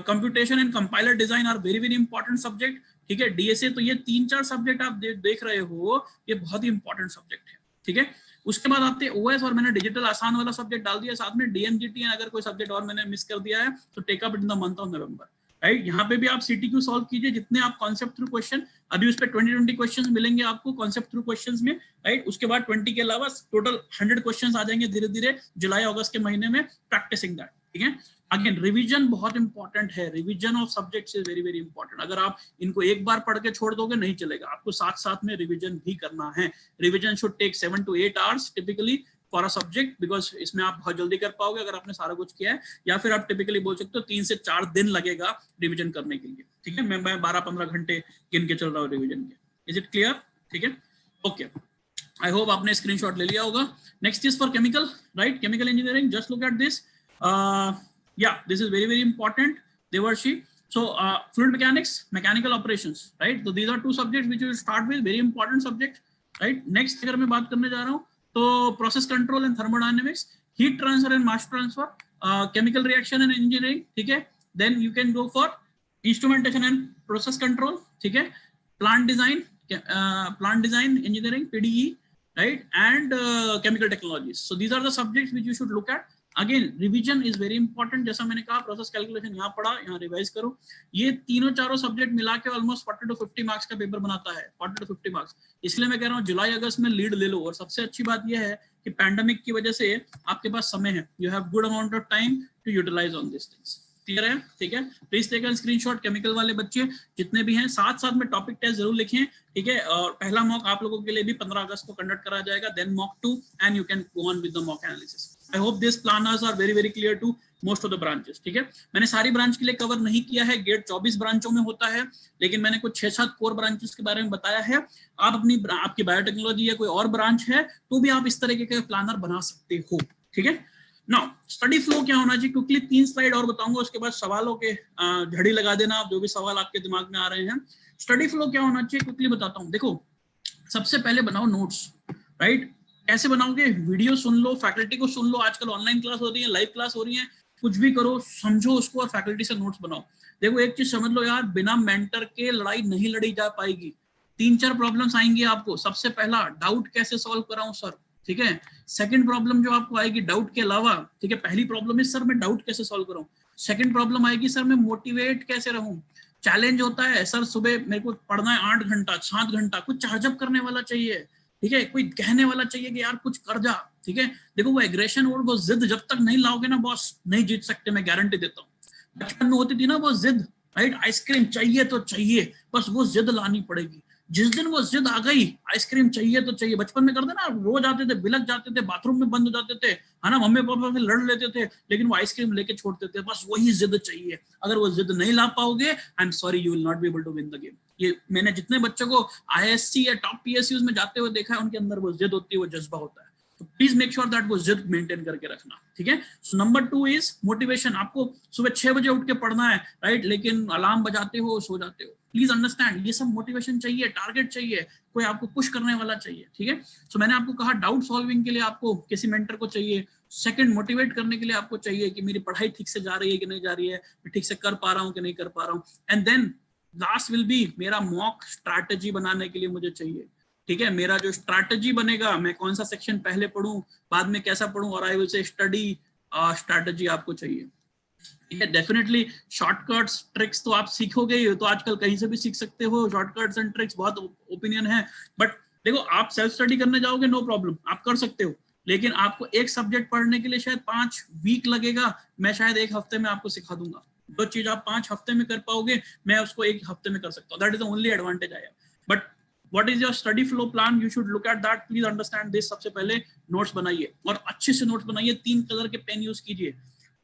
computation and compiler design are very very important subject, ठीक है। डीएसए, तो ये 3-4 सब्जेक्ट आप देख रहे हो, ये बहुत ही इंपॉर्टेंट सब्जेक्ट है, ठीक है। उसके बाद आते हैं ओएस, और मैंने डिजिटल आसान वाला सब्जेक्ट डाल दिया, साथ में डीएमजीटी, अगर कोई सब्जेक्ट और मैंने मिस कर दिया है तो take up in the month of November, right. यहाँ पे भी आप सीटीक्यू सॉल्व कीजिए, जितने आप कॉन्सेप्ट थ्रू क्वेश्चन, अभी उस पे 20 क्वेश्चंस मिलेंगे आपको कॉन्सेप्ट थ्रू क्वेश्चंस में, राइट। उसके बाद 20 के अलावा टोटल 100 क्वेश्चंस आ जाएंगे धीरे धीरे जुलाई अगस्त के महीने में, प्रैक्टिसिंग दैट, ठीक है। अगेन रिवीजन बहुत इंपॉर्टेंट है, revision of subjects is very very important. अगर आप इनको एक बार पढ़ के छोड़ दोगे नहीं चलेगा, आपको साथ साथ में रिवीजन भी करना है। Revision should take 7 to 8 hours typically for a subject, because इसमें आप बहुत जल्दी कर पाओगे अगर आपने सारा कुछ किया है, या फिर आप टिपिकली बोल सकते हो 3 से 4 दिन लगेगा रिवीजन करने के लिए, ठीक है। मैं 12-15 घंटे गिन के चल रहा हूँ रिवीजन के। इज इट क्लियर, ठीक है, ओके। आई होप आपने स्क्रीनशॉट ले लिया होगा। Next is for chemical, right, chemical engineering, just look at this. Yeah, this is very very important, Devarshi. So fluid mechanics, mechanical operations, right, so these are 2 subjects which you will start with, very important subject, right. Next अगर मैं बात करने जा रहा हूँ तो process control and thermodynamics, heat transfer and mass transfer, chemical reaction and engineering, ठीक है। Then you can go for instrumentation and process control, ठीक है। Plant design engineering, PDE, right, and chemical technologies. So these are the subjects which you should look at. Again revision is very important, जैसा मैंने कहा process calculation यहाँ पढ़ा, यहाँ revise करो। ये तीनों चारों सब्जेक्ट मिला के ऑलमोस्ट 40 to 50 मार्क्स का पेपर बनाता है, 40 to 50 मार्क्स। इसलिए मैं कह रहा हूँ जुलाई अगस्त में लीड ले लो। और सबसे अच्छी बात यह है कि पैंडेमिक की वजह से आपके पास समय है, you have good amount of time to utilise on this things. Clear है, ठीक है। Please take a screenshot, chemical वाले बच्चे जितने भी हैं, साथ साथ में टॉपिक टेस्ट जरूर लिखें, ठीक है। और पहला मॉक आप लोगों के लिए भी 15 अगस्त को कंडक्ट करा जाएगा, then mock 2 and you can go on with the mock analysis. I hope this planners are very very clear to most of the branches, ठीक है। मैंने सारी ब्रांच के लिए कवर नहीं किया है, गेट 24 ब्रांचों में होता है, लेकिन मैंने कुछ 6-7 कोर ब्रांचेस के बारे में बताया है। आप आपकी बायोटेक्नोलॉजी या कोई और ब्रांच है तो भी आप इस तरीके के प्लानर बना सकते हो, ठीक है। नाउ स्टडी फ्लो क्या होना चाहिए, क्विकली 3 स्लाइड और बताऊंगा, उसके बाद सवालों के झड़ी लगा देना आप, जो भी सवाल आपके दिमाग में आ रहे हैं। स्टडी फ्लो क्या होना चाहिए क्विकली बताता हूँ। देखो, सबसे पहले बनाओ नोट्स, राइट। कैसे बनाओगे, वीडियो सुन लो, फैकल्टी को सुन लो, आजकल ऑनलाइन क्लास हो रही है, लाइव क्लास हो रही है, कुछ भी करो, समझो उसको और फैकल्टी से नोट्स बनाओ। देखो एक चीज समझ लो यार, बिना मेंटर के लड़ाई नहीं लड़ी जा पाएगी। 3-4 प्रॉब्लम्स आएंगी आपको। सबसे पहला, डाउट कैसे सॉल्व कराऊं सर, ठीक है। सेकंड प्रॉब्लम जो आपको आएगी डाउट के अलावा, ठीक है, पहली प्रॉब्लम है सर मैं डाउट कैसे सॉल्व करूं। सेकंड प्रॉब्लम आएगी सर मैं मोटिवेट कैसे रहूं। चैलेंज होता है सर सुबह मेरे को पढ़ना है 8 घंटा 7 घंटा, कुछ चार्जअप करने वाला चाहिए, ठीक है, कोई कहने वाला चाहिए कि यार कुछ कर जा, ठीक है। देखो वो एग्रेशन और वो जिद जब तक नहीं लाओगे ना बॉस, नहीं जीत सकते, मैं गारंटी देता हूँ। बचपन में होती थी ना वो जिद, राइट, आइसक्रीम चाहिए तो चाहिए, बस वो जिद लानी पड़ेगी। जिस दिन वो जिद आ गई, आइसक्रीम चाहिए तो चाहिए। बचपन में करते ना, रोज आते थे, बिलक जाते थे, बाथरूम में बंद हो जाते थे, है ना, मम्मी पापा भी लड़ लेते थे, लेकिन वो आइसक्रीम लेके छोड़ते थे, बस वही जिद चाहिए। अगर वो जिद नहीं ला पाओगे, I am sorry, you will not be able to win the game. ये मैंने जितने बच्चों को आईएससी या टॉप पीएसयूज में जाते हुए देखा है, उनके अंदर वो जिद होती है, वो जज्बा होता है। तो प्लीज मेक श्योर दैट वो जिद मेंटेन करके रखना, ठीक है। So number 2 is motivation. आपको सुबह 6 बजे उठ के पढ़ना है, राइट, लेकिन अलार्म बजाते हो, सो जाते हो। प्लीज अंडरस्टैंड, ये सब मोटिवेशन चाहिए, टारगेट चाहिए, कोई आपको पुश करने वाला चाहिए, ठीक है। सो मैंने आपको कहा डाउट सॉल्विंग के लिए आपको किसी मेंटर को चाहिए। सेकंड, मोटिवेट करने के लिए आपको चाहिए कि मेरी पढ़ाई ठीक से जा रही है कि नहीं जा रही है, मैं ठीक से कर पा रहा हूँ कि नहीं कर पा रहा हूँ। And then last will be, मेरा मॉक स्ट्रैटेजी बनाने के लिए मुझे चाहिए, ठीक है। मेरा जो स्ट्रैटेजी बनेगा, मैं कौन सा सेक्शन पहले पढूं, बाद में कैसा पढूं, और I will say study strategy आपको चाहिए, ठीक है। डेफिनेटली शॉर्टकट्स ट्रिक्स तो आप सीखोगे ही, तो आजकल कहीं से भी सीख सकते हो शॉर्टकट्स एंड ट्रिक्स, बहुत ओपिनियन है। बट देखो, आप सेल्फ स्टडी करने जाओगे, नो प्रॉब्लम, आप कर सकते हो, लेकिन आपको एक सब्जेक्ट पढ़ने के लिए शायद 5 वीक लगेगा, मैं शायद 1 हफ्ते में आपको सिखा दूंगा। जो चीज आप 5 हफ्ते में कर पाओगे, मैं उसको 1 हफ्ते में कर सकता हूँ। That is the only advantage I have. But what is your steady flow plan, you should look at that, please understand this. सबसे पहले नोट्स बनाइए, और अच्छे से नोट्स बनाइए, 3 कलर के पेन यूज कीजिए,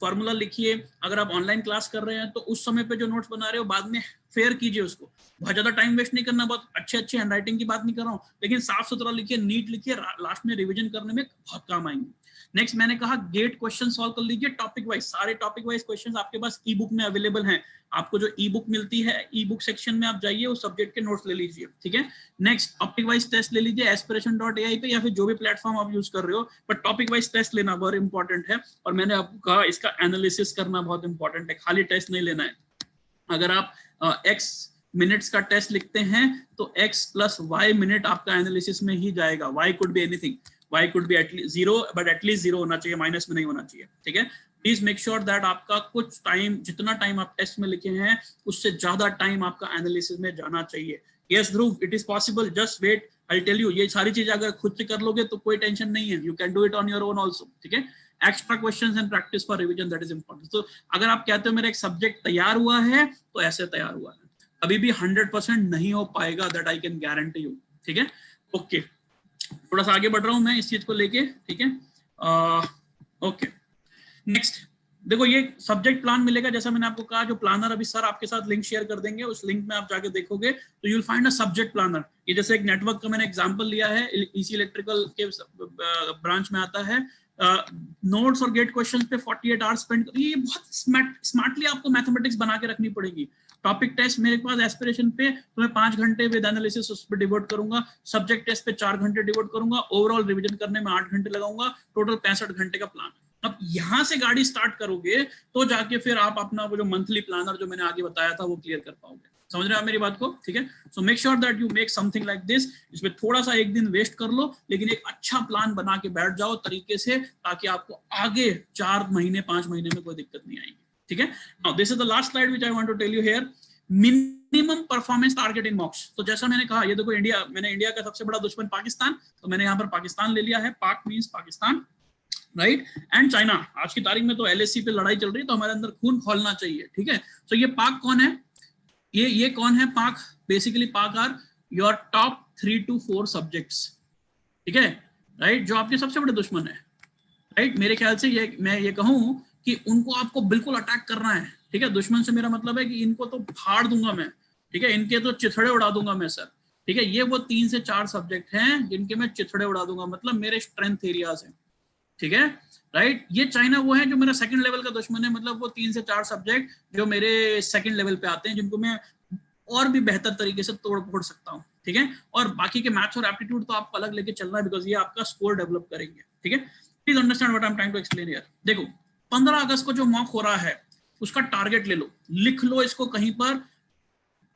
फॉर्मूला लिखिए। अगर आप ऑनलाइन क्लास कर रहे हैं तो उस समय पे जो नोट्स बना रहे हो बाद में फेयर कीजिए उसको, बहुत ज्यादा टाइम वेस्ट नहीं करना। बहुत अच्छे हैंडराइटिंग की बात नहीं कर रहा हूँ, लेकिन साफ सुथरा लिखिए, नीट लिखिए, लास्ट में रिवीजन करने में बहुत काम आएंगे। नेक्स्ट मैंने कहा गेट क्वेश्चन सॉल्व कर लीजिए टॉपिक वाइज, सारे टॉपिक वाइज क्वेश्चंस आपके पास ई बुक में अवेलेबल हैं। आपको जो ई बुक मिलती है, ई बुक सेक्शन में आप जाइए, उस सब्जेक्ट के नोट्स ले लीजिए, ठीक है। नेक्स्ट टॉपिक वाइज टेस्ट ले लीजिए aspiration.ai पे, या फिर जो भी प्लेटफॉर्म आप यूज कर रहे हो, बट टॉपिक वाइज टेस्ट लेना बहुत इंपॉर्टेंट है। और मैंने आपको कहा इसका एनालिसिस करना बहुत इंपॉर्टेंट है, खाली टेस्ट नहीं लेना है। अगर आप x मिनट्स का टेस्ट लिखते हैं तो x प्लस y मिनट आपका एनालिसिस में ही जाएगा। y could be anything, y could be at least 0, but at least 0 होना चाहिए, माइनस में नहीं होना चाहिए, ठीक है। प्लीज मेक श्योर दैट आपका कुछ टाइम, जितना टाइम आप टेस्ट में लिखे हैं उससे ज्यादा टाइम आपका एनालिसिस में जाना चाहिए। Yes Dhruv, it is possible, just wait, I tell you. ये सारी चीजें अगर खुद से कर लोगे तो कोई टेंशन नहीं है, you can do it on your own also, ठीक है। Extra questions and practice for revision, that is important. तो अगर आप कहते हो मेरा एक सब्जेक्ट तैयार हुआ है, तो ऐसे तैयार हुआ है, अभी भी 100% नहीं हो पाएगा, that I can guarantee you, ठीक है। ओके, थोड़ा सा आगे बढ़ रहा हूं मैं इस चीज को लेके, ठीक है। ओके, नेक्स्ट देखो, ये सब्जेक्ट प्लान मिलेगा, जैसा मैंने आपको कहा, जो प्लानर अभी सर आपके साथ लिंक शेयर कर देंगे, उस लिंक में आप जाके देखोगे तो you will find a subject planner. ये जैसे एक नेटवर्क का मैंने एग्जांपल लिया है, ईसी इलेक्ट्रिकल के ब्रांच में आता है, नोट्स और गेट क्वेश्चंस पे 48 आवर्स स्पेंड करिए। ये बहुत स्मार्टली आपको मैथमेटिक्स बना के रखनी पड़ेगी। टॉपिक टेस्ट मेरे पास एस्पिरेशन पे तो मैं 5 घंटे विद एनालिसिस उस पर डिवोट करूंगा, सब्जेक्ट टेस्ट पे 4 घंटे डिवोट करूंगा, ओवरऑल रिवीजन करने में 8 घंटे लगाऊंगा, टोटल 65 घंटे का प्लान। अब यहां से गाड़ी स्टार्ट करोगे तो जाके फिर आप अपना वो जो मंथली प्लानर जो मैंने आगे बताया था वो क्लियर कर पाओगे। समझ रहे हो आप मेरी बात को, ठीक है। So make sure that you make something like this. इसमें थोड़ा सा एक दिन वेस्ट कर लो, लेकिन एक अच्छा प्लान बना के बैठ जाओ तरीके से, ताकि आपको आगे 4 महीने 5 महीने में कोई दिक्कत नहीं आएगी, ठीक है। Now this is the last slide which I want to tell you here, minimum performance target in mocks. तो जैसा मैंने कहा, ये देखो इंडिया, मैंने इंडिया का सबसे बड़ा दुश्मन पाकिस्तान, तो मैंने यहाँ पर पाकिस्तान ले लिया है, पाक means Pakistan, right, and China. आज की तारीख में तो LAC पे लड़ाई चल रही है, तो हमारे अंदर खून खौलना चाहिए, ठीक है। तो ये पाक कौन है, ये कौन है pak? Basically pak are your top 3 to 4 subjects, ठीक है, राइट, जो आपके सबसे बड़े दुश्मन है, राइट। मेरे ख्याल से ये मैं ये कहूं कि उनको आपको बिल्कुल अटैक करना है, ठीक है। दुश्मन से मेरा मतलब है कि इनको तो फाड़ दूंगा मैं, ठीक है, इनके तो चिथड़े उड़ा दूंगा मैं सर, ठीक है। ये वो 3 से 4 सब्जेक्ट हैं जिनके मैं चिथड़े उड़ा दूंगा, मतलब मेरे स्ट्रेंथ एरियाज हैं, ठीक है, राइट। ये चाइना वो है जो मेरा सेकंड लेवल का दुश्मन है, मतलब वो 3 से 4 सब्जेक्ट जो मेरे सेकंड लेवल पे आते हैं, जिनको मैं और भी बेहतर तरीके से तोड़ फोड़ सकता हूँ, ठीक है। और बाकी के मैथ्स और एप्टीट्यूड तो आपको अलग लेके चलना है, बिकॉज ये आपका स्कोर डेवलप करेंगे, ठीक है। Please understand what I am trying to explain here. देखो 15 अगस्त को जो मॉक हो रहा है उसका टारगेट ले लो, लिख लो इसको कहीं पर।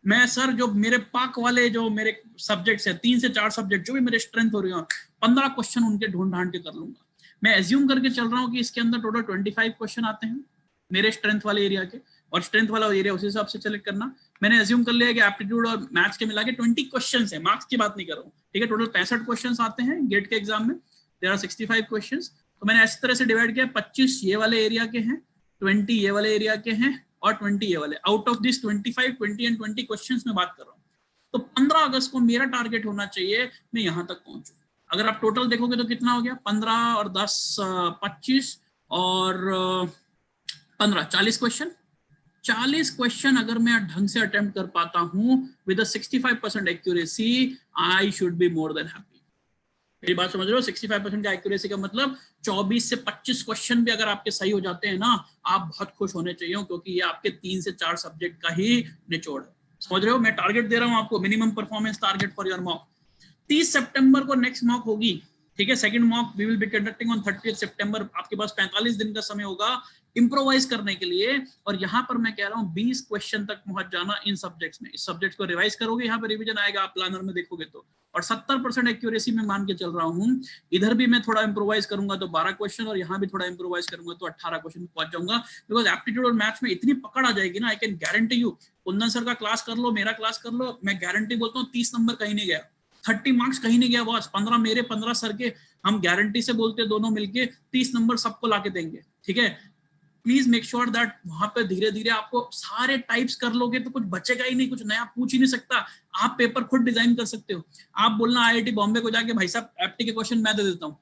मैं सर जो मेरे पाक वाले जो मेरे सब्जेक्ट्स है, 3 से 4 सब्जेक्ट जो भी मेरे स्ट्रेंथ हो रही है, 15 क्वेश्चन उनके ढूंढ ढांड के कर लूंगा। मैं एज्यूम करके चल रहा हूँ कि इसके अंदर टोटल 25 क्वेश्चन आते हैं मेरे स्ट्रेंथ वाले एरिया के, और स्ट्रेंथ वाला एरिया उसी हिसाब से सेलेक्ट करना। मैंने एज्यूम कर लिया कि एप्टीट्यूड और मैथ्स के मिला के 20 क्वेश्चन है, मार्क्स की बात नहीं कर रहा हूँ, ठीक है। टोटल 65 क्वेश्चन आते हैं गेट के एग्जाम में, देयर आर 65 क्वेश्चन। तो मैंने इस तरह से डिवाइड किया, 25 ये वाले एरिया के हैं, 20 ये वाले एरिया के हैं, और 20 ये वाले। Out of this 25, 20 and 20 questions में बात कर रहा हूँ। तो 15 अगस्त को मेरा टारगेट होना चाहिए मैं यहां तक पहुंचूं। अगर आप टोटल देखोगे तो कितना हो गया, 15 और 10 25 और 15 40 क्वेश्चन। 40 क्वेश्चन अगर मैं ढंग से अटेम्प्ट कर पाता हूं with a 65% accuracy, I should be more than happy. मेरी बात समझ रहे हो? 65% का एक्यूरेसी का मतलब 24 से 25 क्वेश्चन भी अगर आपके सही हो जाते हैं ना, आप बहुत खुश होने चाहिए, क्योंकि ये आपके 3 से 4 सब्जेक्ट का ही निचोड़ है। समझ रहे हो? मैं टारगेट दे रहा हूं आपको, minimum performance target for your mock. 30 सितंबर को नेक्स्ट मॉक होगी, ठीक है। Second mock we will be conducting on 30 सितंबर। आपके पास 45 दिन का समय होगा इम्प्रोवाइज करने के लिए। और यहाँ पर मैं कह रहा हूँ 20 क्वेश्चन तक पहुंच जाना इन सब्जेक्ट्स में। इस सब्जेक्ट को रिवाइज करोगे, यहाँ पे रिवीजन आएगा, आप प्लानर में देखोगे तो, और 70% एक्यूरेसी में मान के चल रहा हूँ। इधर भी मैं थोड़ा इम्प्रोवाइज करूंगा तो 12 क्वेश्चन, और यहाँ भी थोड़ा इम्प्रोवाइज करूंगा तो 18 क्वेश्चन पहुंच जाऊंगा। बिकॉज एप्टीट्यूड और मैथ्स में इतनी पकड़ आ जाएगी ना, I can guarantee you. Kundan sir का क्लास कर लो, मेरा क्लास कर लो, मैं गारंटी बोलता हूँ 30 नंबर कहीं नहीं गया, 30 मार्क्स कहीं नहीं गया बॉस। 15 मेरे 15 सर के, हम गारंटी से बोलते दोनों मिलके 30 नंबर सबको लाके देंगे, ठीक है। प्लीज मेक श्योर दैट वहां पे धीरे धीरे आपको सारे टाइप्स कर लोगे तो कुछ बचेगा ही नहीं, कुछ नया पूछ ही नहीं सकता। आप पेपर खुद डिजाइन कर सकते हो। आप बोलना आईआईटी बॉम्बे को जाके भाई साहब एप्टी के क्वेश्चन मैं दे देता हूँ,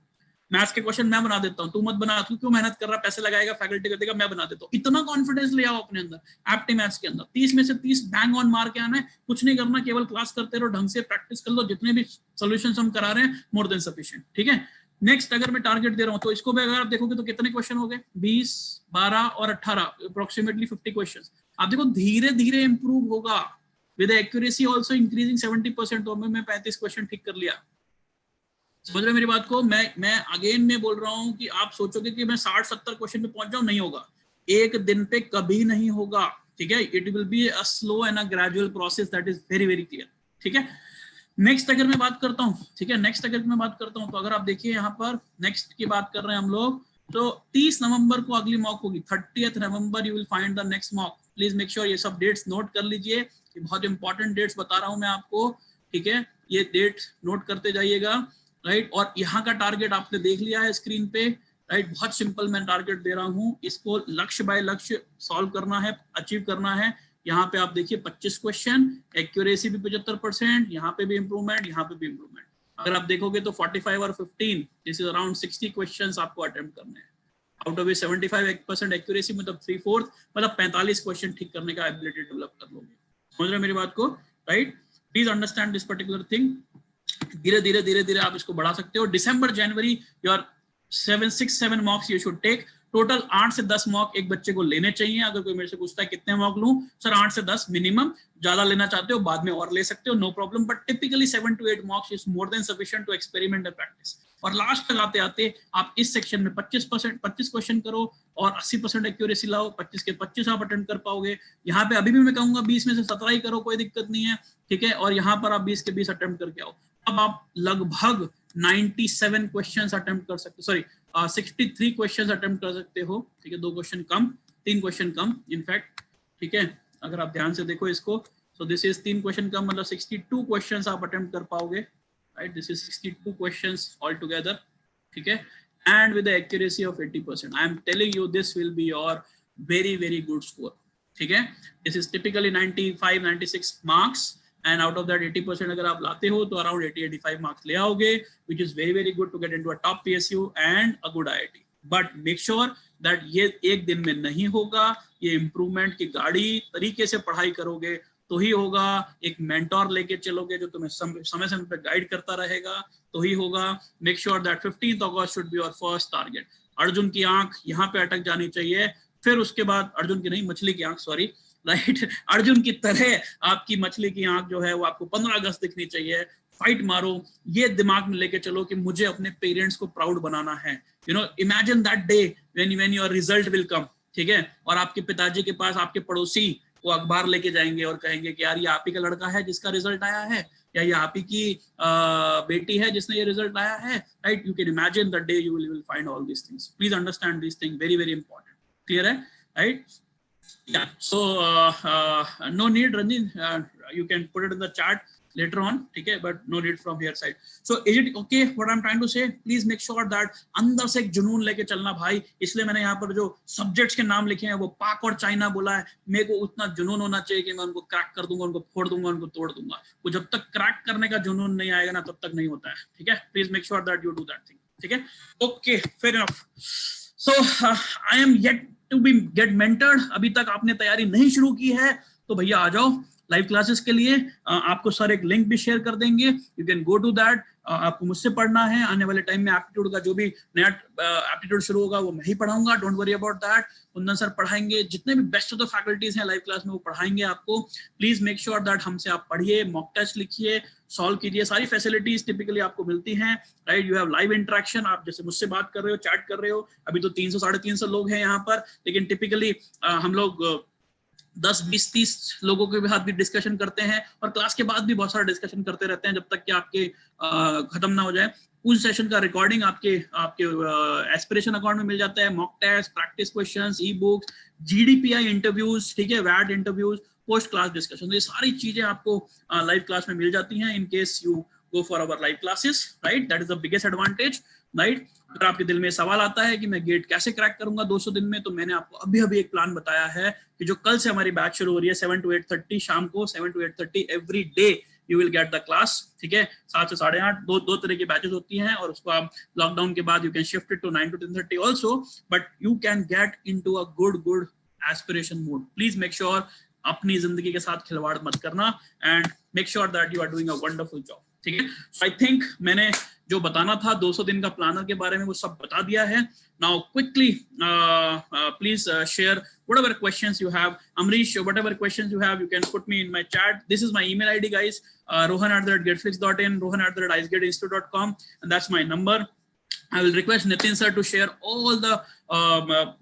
मैथ्स के क्वेश्चन मैं बना देता हूँ, तू मत बना, तू क्यों मेहनत कर रहा, पैसे लगाएगा, फैकल्टी कर देगा, मैं बना देता हूँ। इतना कॉन्फिडेंस ले आओ अपने अंदर एप्टी मैथ्स के अंदर। 30 में से 30 बैंग ऑन मार के आना है, कुछ नहीं करना, केवल क्लास करते रहो, ढंग से प्रैक्टिस कर लो, जितने भी सॉल्यूशंस हम करा रहे हैं मोर देन सफिशिएंट, ठीक है। नेक्स्ट अगर मैं टारगेट दे रहा हूं तो इसको भी अगर आप देखोगे तो कितने क्वेश्चन हो गए, 20, 12 और 18, अप्रोक्सीमेटली 50 क्वेश्चंस। आप देखो धीरे धीरे इंप्रूव होगा, विद एक्यूरेसी आल्सो इंक्रीजिंग 70%। तो मैं 35 क्वेश्चन ठीक कर लिया। समझ रहे मेरी बात को? मैं अगेन में बोल रहा हूं कि आप सोचोगे कि मैं 60-70 क्वेश्चन पे पहुंच जाऊं, नहीं होगा, एक दिन पे कभी नहीं होगा, ठीक है। It will be a slow and a gradual process, that is very very clear, ठीक है। नेक्स्ट अगर मैं बात करता हूँ, ठीक है, नेक्स्ट अगर मैं बात करता हूँ तो अगर आप देखिए यहाँ पर नेक्स्ट की बात कर रहे हैं हम लोग, तो 30 नवंबर को अगली मॉक होगी, 30 नवंबर you will find the next mock. Please make sure ये सब डेट्स नोट कर लीजिए, ये बहुत इंपॉर्टेंट डेट्स बता रहा हूँ मैं आपको, ठीक है, ये डेट नोट करते जाइएगा, राइट। और यहाँ का टारगेट आपने देख लिया है स्क्रीन पे, राइट। बहुत सिंपल मैं टारगेट दे रहा हूँ, इसको लक्ष्य बाय लक्ष्य सॉल्व करना है, अचीव करना है। यहाँ पे आप देखिए 25 क्वेश्चन, एक्यूरेसी भी 75%, यहाँ पे भी इंप्रूवमेंट, यहाँ पे भी इंप्रूवमेंट। अगर आप देखोगे तो 45 और 15, दिस इज अराउंड 60 क्वेश्चंस आपको अटेम्प्ट करने हैं। आउट ऑफ 75% एक्यूरेसी, मतलब 3/4, मतलब 45 क्वेश्चन ठीक करने का एबिलिटी डेवलप कर लोगे। समझ रहे मेरी बात को, right. Please understand this particular thing. धीरे धीरे धीरे धीरे आप इसको बढ़ा सकते हो। December January your 6-7 mocks you should take. Total 8 से 10 मॉक एक बच्चे को लेने चाहिए। अगर कोई मेरे से पूछता है कितने मॉक लूं, सर 8 से 10 मिनिमम, ज्यादा लेना चाहते हो बाद में और ले सकते हो, no problem, but typically 7 to 8 mocks is more than sufficient to experiment and practice. और लास्ट तक आते आते आप इस सेक्शन में 25 क्वेश्चन करो और 80% एक्यूरेसी लाओ, 25 के 25 आप अटेम्प्ट कर पाओगे। यहाँ पे अभी भी मैं कहूंगा 20 में से 17 ही करो, कोई दिक्कत नहीं है, ठीक है। और यहाँ पर आप 20 के 20 अटेम्प्ट करके आओ, अब आप लगभग 97 क्वेश्चंस अटेम्प्ट कर सकते, सॉरी 63 क्वेश्चंस अटेम्प्ट कर सकते हो, ठीक है। 2 क्वेश्चन कम, 3 क्वेश्चन कम इनफैक्ट, ठीक है। अगर आप ध्यान से देखो इसको, सो दिस इज 3 क्वेश्चन कम, मतलब 62 क्वेश्चंस आप अटेम्प्ट कर पाओगे, right. This is 62 questions all together, ठीक है, and with the accuracy of 80%। I am telling you this will be your very very good score, ठीक है। This is typically 95-96 marks, and out of that 80% अगर आप लाते हो तो around 80-85 marks ले आओगे, which is very very good to get into a top PSU and a good IIT. But make sure that ये एक दिन में नहीं होगा, ये इम्प्रूवमेंट की गाड़ी तरीके से पढ़ाई करोगे तो ही होगा। एक मेंटोर लेके चलोगे जो तुम्हें समय समय पे गाइड करता रहेगा तो ही होगा। Make sure that 15th August should be your first target. Arjun की आंख यहाँ पे अटक जानी चाहिए, फिर उसके बाद अर्जुन की नहीं, मछली की आंख, सॉरी, राइट। अर्जुन की तरह आपकी मछली की आंख जो है वो आपको 15 अगस्त दिखनी चाहिए। फाइट मारो, ये दिमाग में लेके चलो कि मुझे अपने पेरेंट्स को प्राउड बनाना है। You know, imagine that day when your result will come, ठीक है, और आपके पिताजी के पास आपके पड़ोसी वो अखबार लेके जाएंगे और कहेंगे कि यार ये आप ही का लड़का है जिसका रिजल्ट आया है, या ये आप ही की बेटी है जिसने ये रिजल्ट आया है, right. You can imagine the day you will find all these things. Please understand this thing, very very important, clear है, right. Yeah, so no need, Ranjin, you can put it in the chat later on, okay, but no need from your side. So is it okay what I'm trying to say? Please make sure that अंदर से एक जुनून लेके चलना भाई। इसलिए मैंने यहाँ पर जो सब्जेक्ट्स के नाम लिखे हैं वो पाक और चाइना बोला है। मेरे को उतना जुनून होना चाहिए कि मैं उनको क्रैक कर दूंगा, उनको फोड़ दूंगा, उनको तोड़ दूंगा। वो जब तक क्रैक करने का जुनून नहीं आएगा ना तब तक नहीं होता है, ठीक है। Please make sure that you do that thing, ठीक है। Okay, fair enough. So I am yet to be get mentored. अभी तक आपने तैयारी नहीं शुरू की है तो भैया आ जाओ, लाइव क्लासेस के लिए आपको सर एक लिंक भी शेयर कर देंगे, you can go to that. आपको मुझसे पढ़ना है, आने वाले टाइम में एप्टीट्यूड का जो भी नया एप्टीट्यूड शुरू होगा वो मैं ही पढ़ाऊंगा, don't worry about that. Kundan sir पढ़ाएंगे, जितने भी बेस्ट ऑफ द फैकल्टीज हैं लाइव क्लास में वो पढ़ाएंगे आपको। प्लीज मेक श्योर दैट हमसे आप पढ़िए, मॉक टेस्ट लिखिए, सॉल्व कीजिए, सारी फैसिलिटीज टिपिकली आपको मिलती हैं, right. You have live interaction, आप जैसे मुझसे बात कर रहे हो, चैट कर रहे हो, अभी तो 300 350 लोग हैं यहाँ पर, लेकिन टिपिकली हम लोग 10 20 30 लोगों के साथ भी डिस्कशन करते हैं, और क्लास के बाद भी बहुत सारा डिस्कशन करते रहते हैं जब तक कि आपके खत्म ना हो जाए। उस सेशन का रिकॉर्डिंग आपके एस्पिरेशन अकाउंट में मिल जाता है, mock test, practice questions, e books, GDPI interviews, ठीक है, वैट इंटरव्यूज, पोस्ट क्लास डिस्कशन, ये सारी चीजें आपको लाइव क्लास में मिल जाती हैं in case you go for our live classes, right. That is the biggest advantage, right. अगर आपके दिल में सवाल आता है कि मैं गेट कैसे क्रैक करूंगा 200 दिन में, तो मैंने आपको अभी एक प्लान बताया है कि जो कल से हमारी बैच शुरू हो रही है 7 to 8:30 शाम को, 7 to 8:30 every day you will get the class, ठीक है। 7 से 8:30 दो तरह की बैचेस होती हैं, और उसको आप लॉकडाउन के बाद you can shift it to 9 to 10:30 also, but you can get into a good aspiration mode. Please make sure अपनी जिंदगी के साथ खिलवाड़ मत करना, and make sure that you are doing a wonderful job, ठीक है। सो आई थिंक मैंने जो बताना था 200 दिन का प्लानर के बारे में वो सब बता दिया है। Now quickly please share whatever questions you have. Amrish, whatever questions you have, you can put me in my chat. This is my email ID, guys. rohan@getflix.in, rohan@icegateinstitute.com, and that's my number. I will request Nitin sir to share all the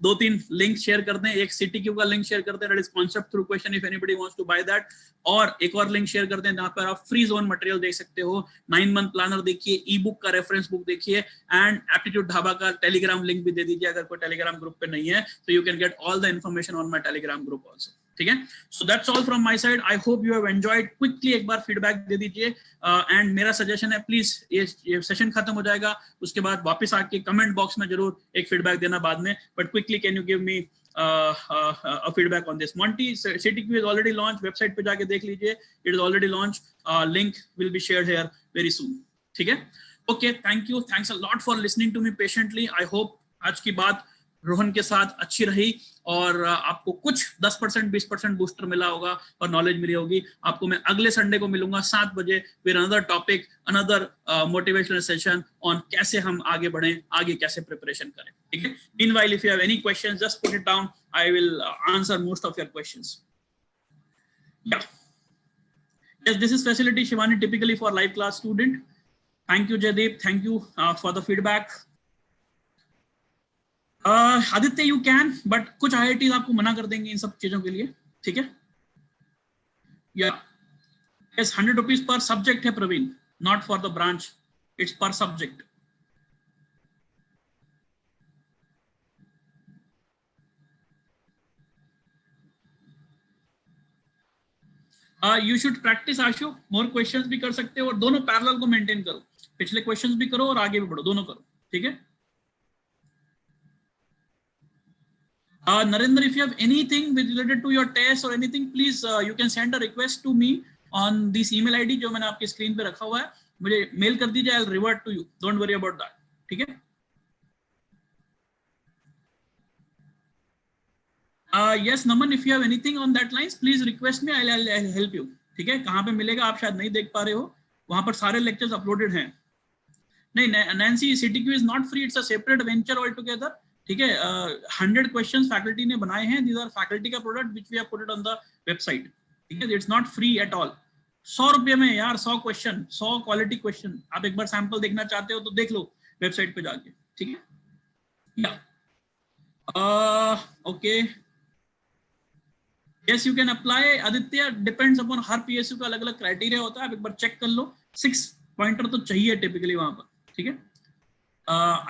2-3 link share कर दें। एक CTQ का link share कर दें, that is concept through question if anybody wants to buy that, और एक और link share कर दें जहाँ पर आप फ्री जोन मटेरियल देख सकते हो, 9 मंथ प्लानर देखिए, ई बुक का रेफरेंस बुक देखिए, एंड एप्टीट्यूड ढाबा का टेलीग्राम लिंक भी दे दीजिए अगर कोई टेलीग्राम ग्रुप पे नहीं है, तो you can get all the information on my Telegram group also, ठीक है। So that's all from my side, I hope you have enjoyed. Quickly एक बार फीडबैक दे दीजिए, एंड मेरा सजेशन है प्लीज ये सेशन खत्म हो जाएगा उसके बाद वापस आके कमेंट बॉक्स में जरूर एक फीडबैक देना बाद में, but quickly can you give me a feedback on this. Monty, CTQ is already launched, website पे जाके देख लीजिए, it is already launched, link will be shared here very soon, ठीक है। Okay, thank you, thanks a lot for listening to me patiently. I hope आज की बात रोहन के साथ अच्छी रही और आपको कुछ 10% 20% बूस्टर मिला होगा और नॉलेज मिली होगी। आपको मैं अगले संडे को मिलूंगा 7 बजे with another topic, another motivational session on कैसे हम आगे बढ़ें, आगे कैसे प्रिपरेशन करें, ठीक है। Meanwhile, if you have any questions, just put it down. I will answer most of your questions. Yeah. Yes, this is facility Shivani typically for live class student. Thank you, Jaideep. Thank you for the feedback. Aditya you can, but कुछ IITs आपको मना कर देंगे इन सब चीजों के लिए, ठीक है। या यस, 100 रुपीज पर सब्जेक्ट है Praveen, not for the branch, it's per subject. You should practise Ashu, more questions भी कर सकते हो और दोनों पैरेलल को मेंटेन करो, पिछले क्वेश्चंस भी करो और आगे भी बढ़ो, दोनों करो, ठीक है। Narendra, if you have anything with related to your test or anything, please you can send a request to me on this email ID जो मैंने आपके स्क्रीन पे रखा हुआ है, मुझे मेल कर दीजिए, I'll revert to you, don't worry about that, ठीक है। Yes, Naman, if you have anything on that lines, please request me, I'll help you, ठीक है। कहाँ पे मिलेगा आप शायद नहीं देख पा रहे हो, वहां पर सारे लेक्चर्स अपलोडेड हैं। नहीं, Nancy, CTQ is not free, it's a separate venture altogether, ठीक है। 100 क्वेश्चंस फैकल्टी ने बनाए हैं, दीज आर फैकल्टी का product which we have put it on the website, ठीक है। It's not free at all. 100 रुपए में यार 100 क्वेश्चन, 100 क्वालिटी क्वेश्चन। आप एक बार सैंपल देखना चाहते हो तो देख लो वेबसाइट पे जाके, ठीक है। या okay, yes you can apply Aditya, depends upon her PSU का अलग अलग क्राइटेरिया होता है, आप एक बार चेक कर लो। 6 पॉइंटर तो चाहिए टिपिकली वहां पर, ठीक है।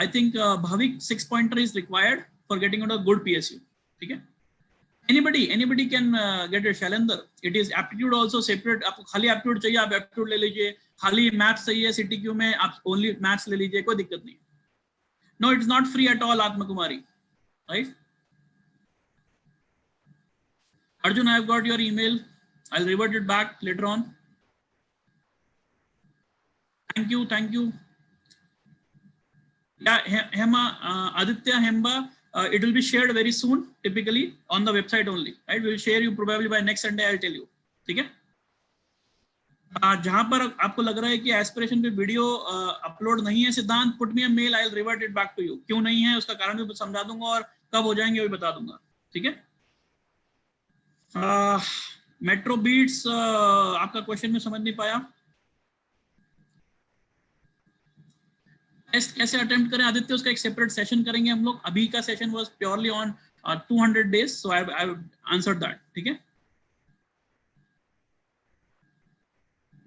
I think Bhavik 6 pointer is required for getting into a good PSU, ठीक है। Anybody can get it, Shailendra. It is aptitude also separate. आपको खाली aptitude चाहिए, आप aptitude ले लीजिए, खाली maths चाहिए CTQ में, आप only maths ले लीजिए, कोई दिक्कत नहीं। No, it's not free at all, Atma Kumari, right? Arjun, I have got your email. I'll revert it back later on. Thank you. Yeah, Hema, Aditya, Hemba, it will be shared very soon, typically on the website only, right? We'll share you probably by next Sunday, I'll tell you, ठीक है। जहां पर आपको लग रहा है कि aspiration पे वीडियो अपलोड नहीं है, Siddhant put me a mail, I will revert it back to you. क्यों नहीं है उसका कारण भी समझा दूंगा और कब हो जाएंगे वो भी बता दूंगा, ठीक है। मेट्रो बीट्स, आपका क्वेश्चन में समझ नहीं पाया। टेस्ट कैसे अटेम्प्ट करें आदित्य, उसका एक सेपरेट सेशन करेंगे हम लोग। अभी का session was purely on 200 days, so I answered that, ठीक है।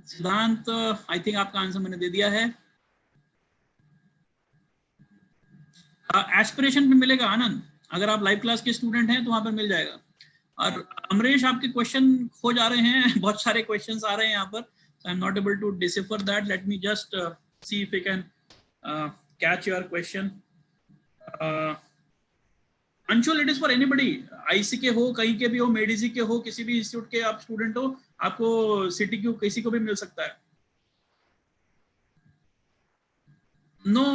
सिद्धांत, आई थिंक आपका आंसर मैंने दे दिया है। एस्पिरेशन पे मिलेगा आनंद, अगर आप लाइव क्लास के स्टूडेंट हैं तो वहां पर मिल जाएगा। और अमरीश, आपके क्वेश्चन हो जा रहे हैं, बहुत सारे क्वेश्चंस आ रहे हैं यहाँ पर, so I'm not able to decipher that. Let me just see if I can catch your question. Anshul, it is for anybody, IC के हो, कहीं के भी हो, मेडिसी के हो, किसी भी इंस्टीट्यूट के आप स्टूडेंट हो, आपको सीटीक्यू किसी को भी मिल सकता है। नो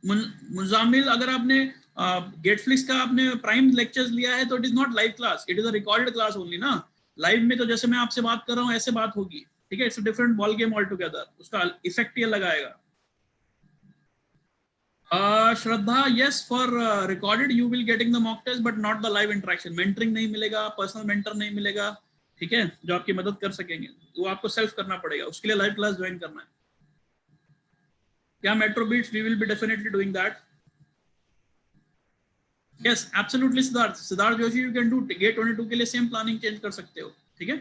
मुजामिल, अगर आपने गेटफ्लिक्स का आपने प्राइम लेक्चर्स लिया है तो it is not live class, it is a recorded class only ना। लाइव में तो जैसे मैं आपसे बात कर रहा हूँ ऐसे बात होगी, ठीक है। It's a different ball game all together, उसका इफेक्ट ये लगाएगा। श्रद्धा, yes, for recorded you will getting the mock test but not the live interaction. mentoring नहीं मिलेगा, पर्सनल मेंटर नहीं मिलेगा, ठीक है, जो आपकी मदद कर सकेंगे, वो आपको सेल्फ करना पड़ेगा, उसके लिए लाइव क्लास ज्वाइन करना है। क्या metro beats, we will be definitely doing that. yes absolutely Siddharth Joshi, you can do GATE 22 के लिए सेम प्लानिंग चेंज कर सकते हो, ठीक है।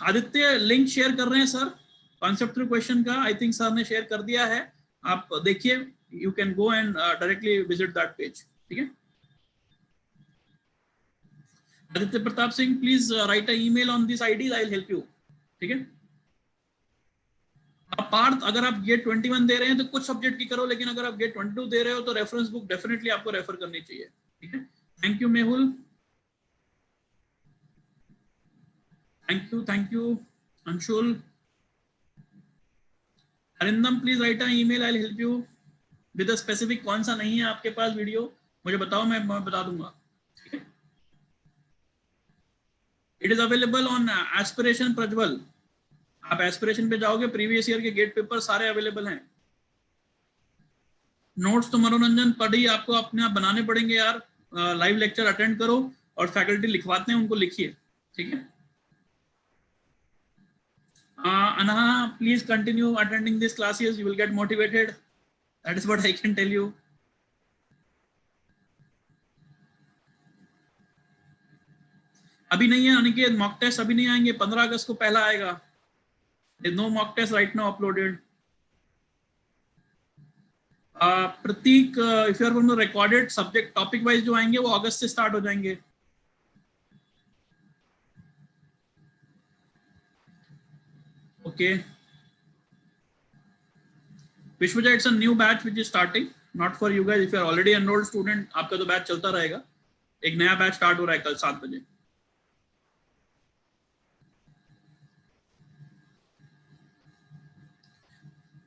आदित्य, लिंक शेयर कर रहे हैं सर कॉन्सेप्ट थ्रू क्वेश्चन का, आई थिंक सर ने शेयर कर दिया है, आप देखिए, you can go and directly visit that page, ठीक है। Aditya Pratap Singh, please write a email on this ID, I will help you, ठीक है। पार्थ, अगर आप गेट 21 दे रहे हैं तो कुछ सब्जेक्ट की करो, लेकिन अगर आप गेट 22 दे रहे हो तो रेफरेंस बुक डेफिनेटली आपको रेफर करनी चाहिए, ठीक है। Thank you Mehul, thank you Anshul. Arindam, please write a email, I will help you with a specific, कौन सा नहीं है आपके पास वीडियो मुझे बताओ, मैं बता दूंगा, ठीक है। It is available on aspiration Prajwal, आप एस्पिरेशन पे जाओगे, प्रीवियस ईयर के गेट पेपर सारे अवेलेबल हैं। नोट्स तो मनोरंजन पढ़ी, आपको अपने आप बनाने पड़ेंगे यार, लाइव लेक्चर अटेंड करो और फैकल्टी लिखवाते हैं उनको लिखिए, ठीक है। Anha, please continue attending this classes, you will get motivated, that is what I can tell you. अभी नहीं है अनिकेत, मॉक टेस्ट अभी नहीं आएंगे, 15 अगस्त को पहला आएगा। No mock test right now uploaded. Prateek, if you are going to recorded subject topic wise जो आएंगे वो अगस्त से स्टार्ट हो जाएंगे। Okay, Vishwajay, it's a new batch which is starting, not for you guys, if you are already enrolled student आपका तो batch चलता रहेगा, एक नया बैच स्टार्ट हो रहा है कल 7 बजे।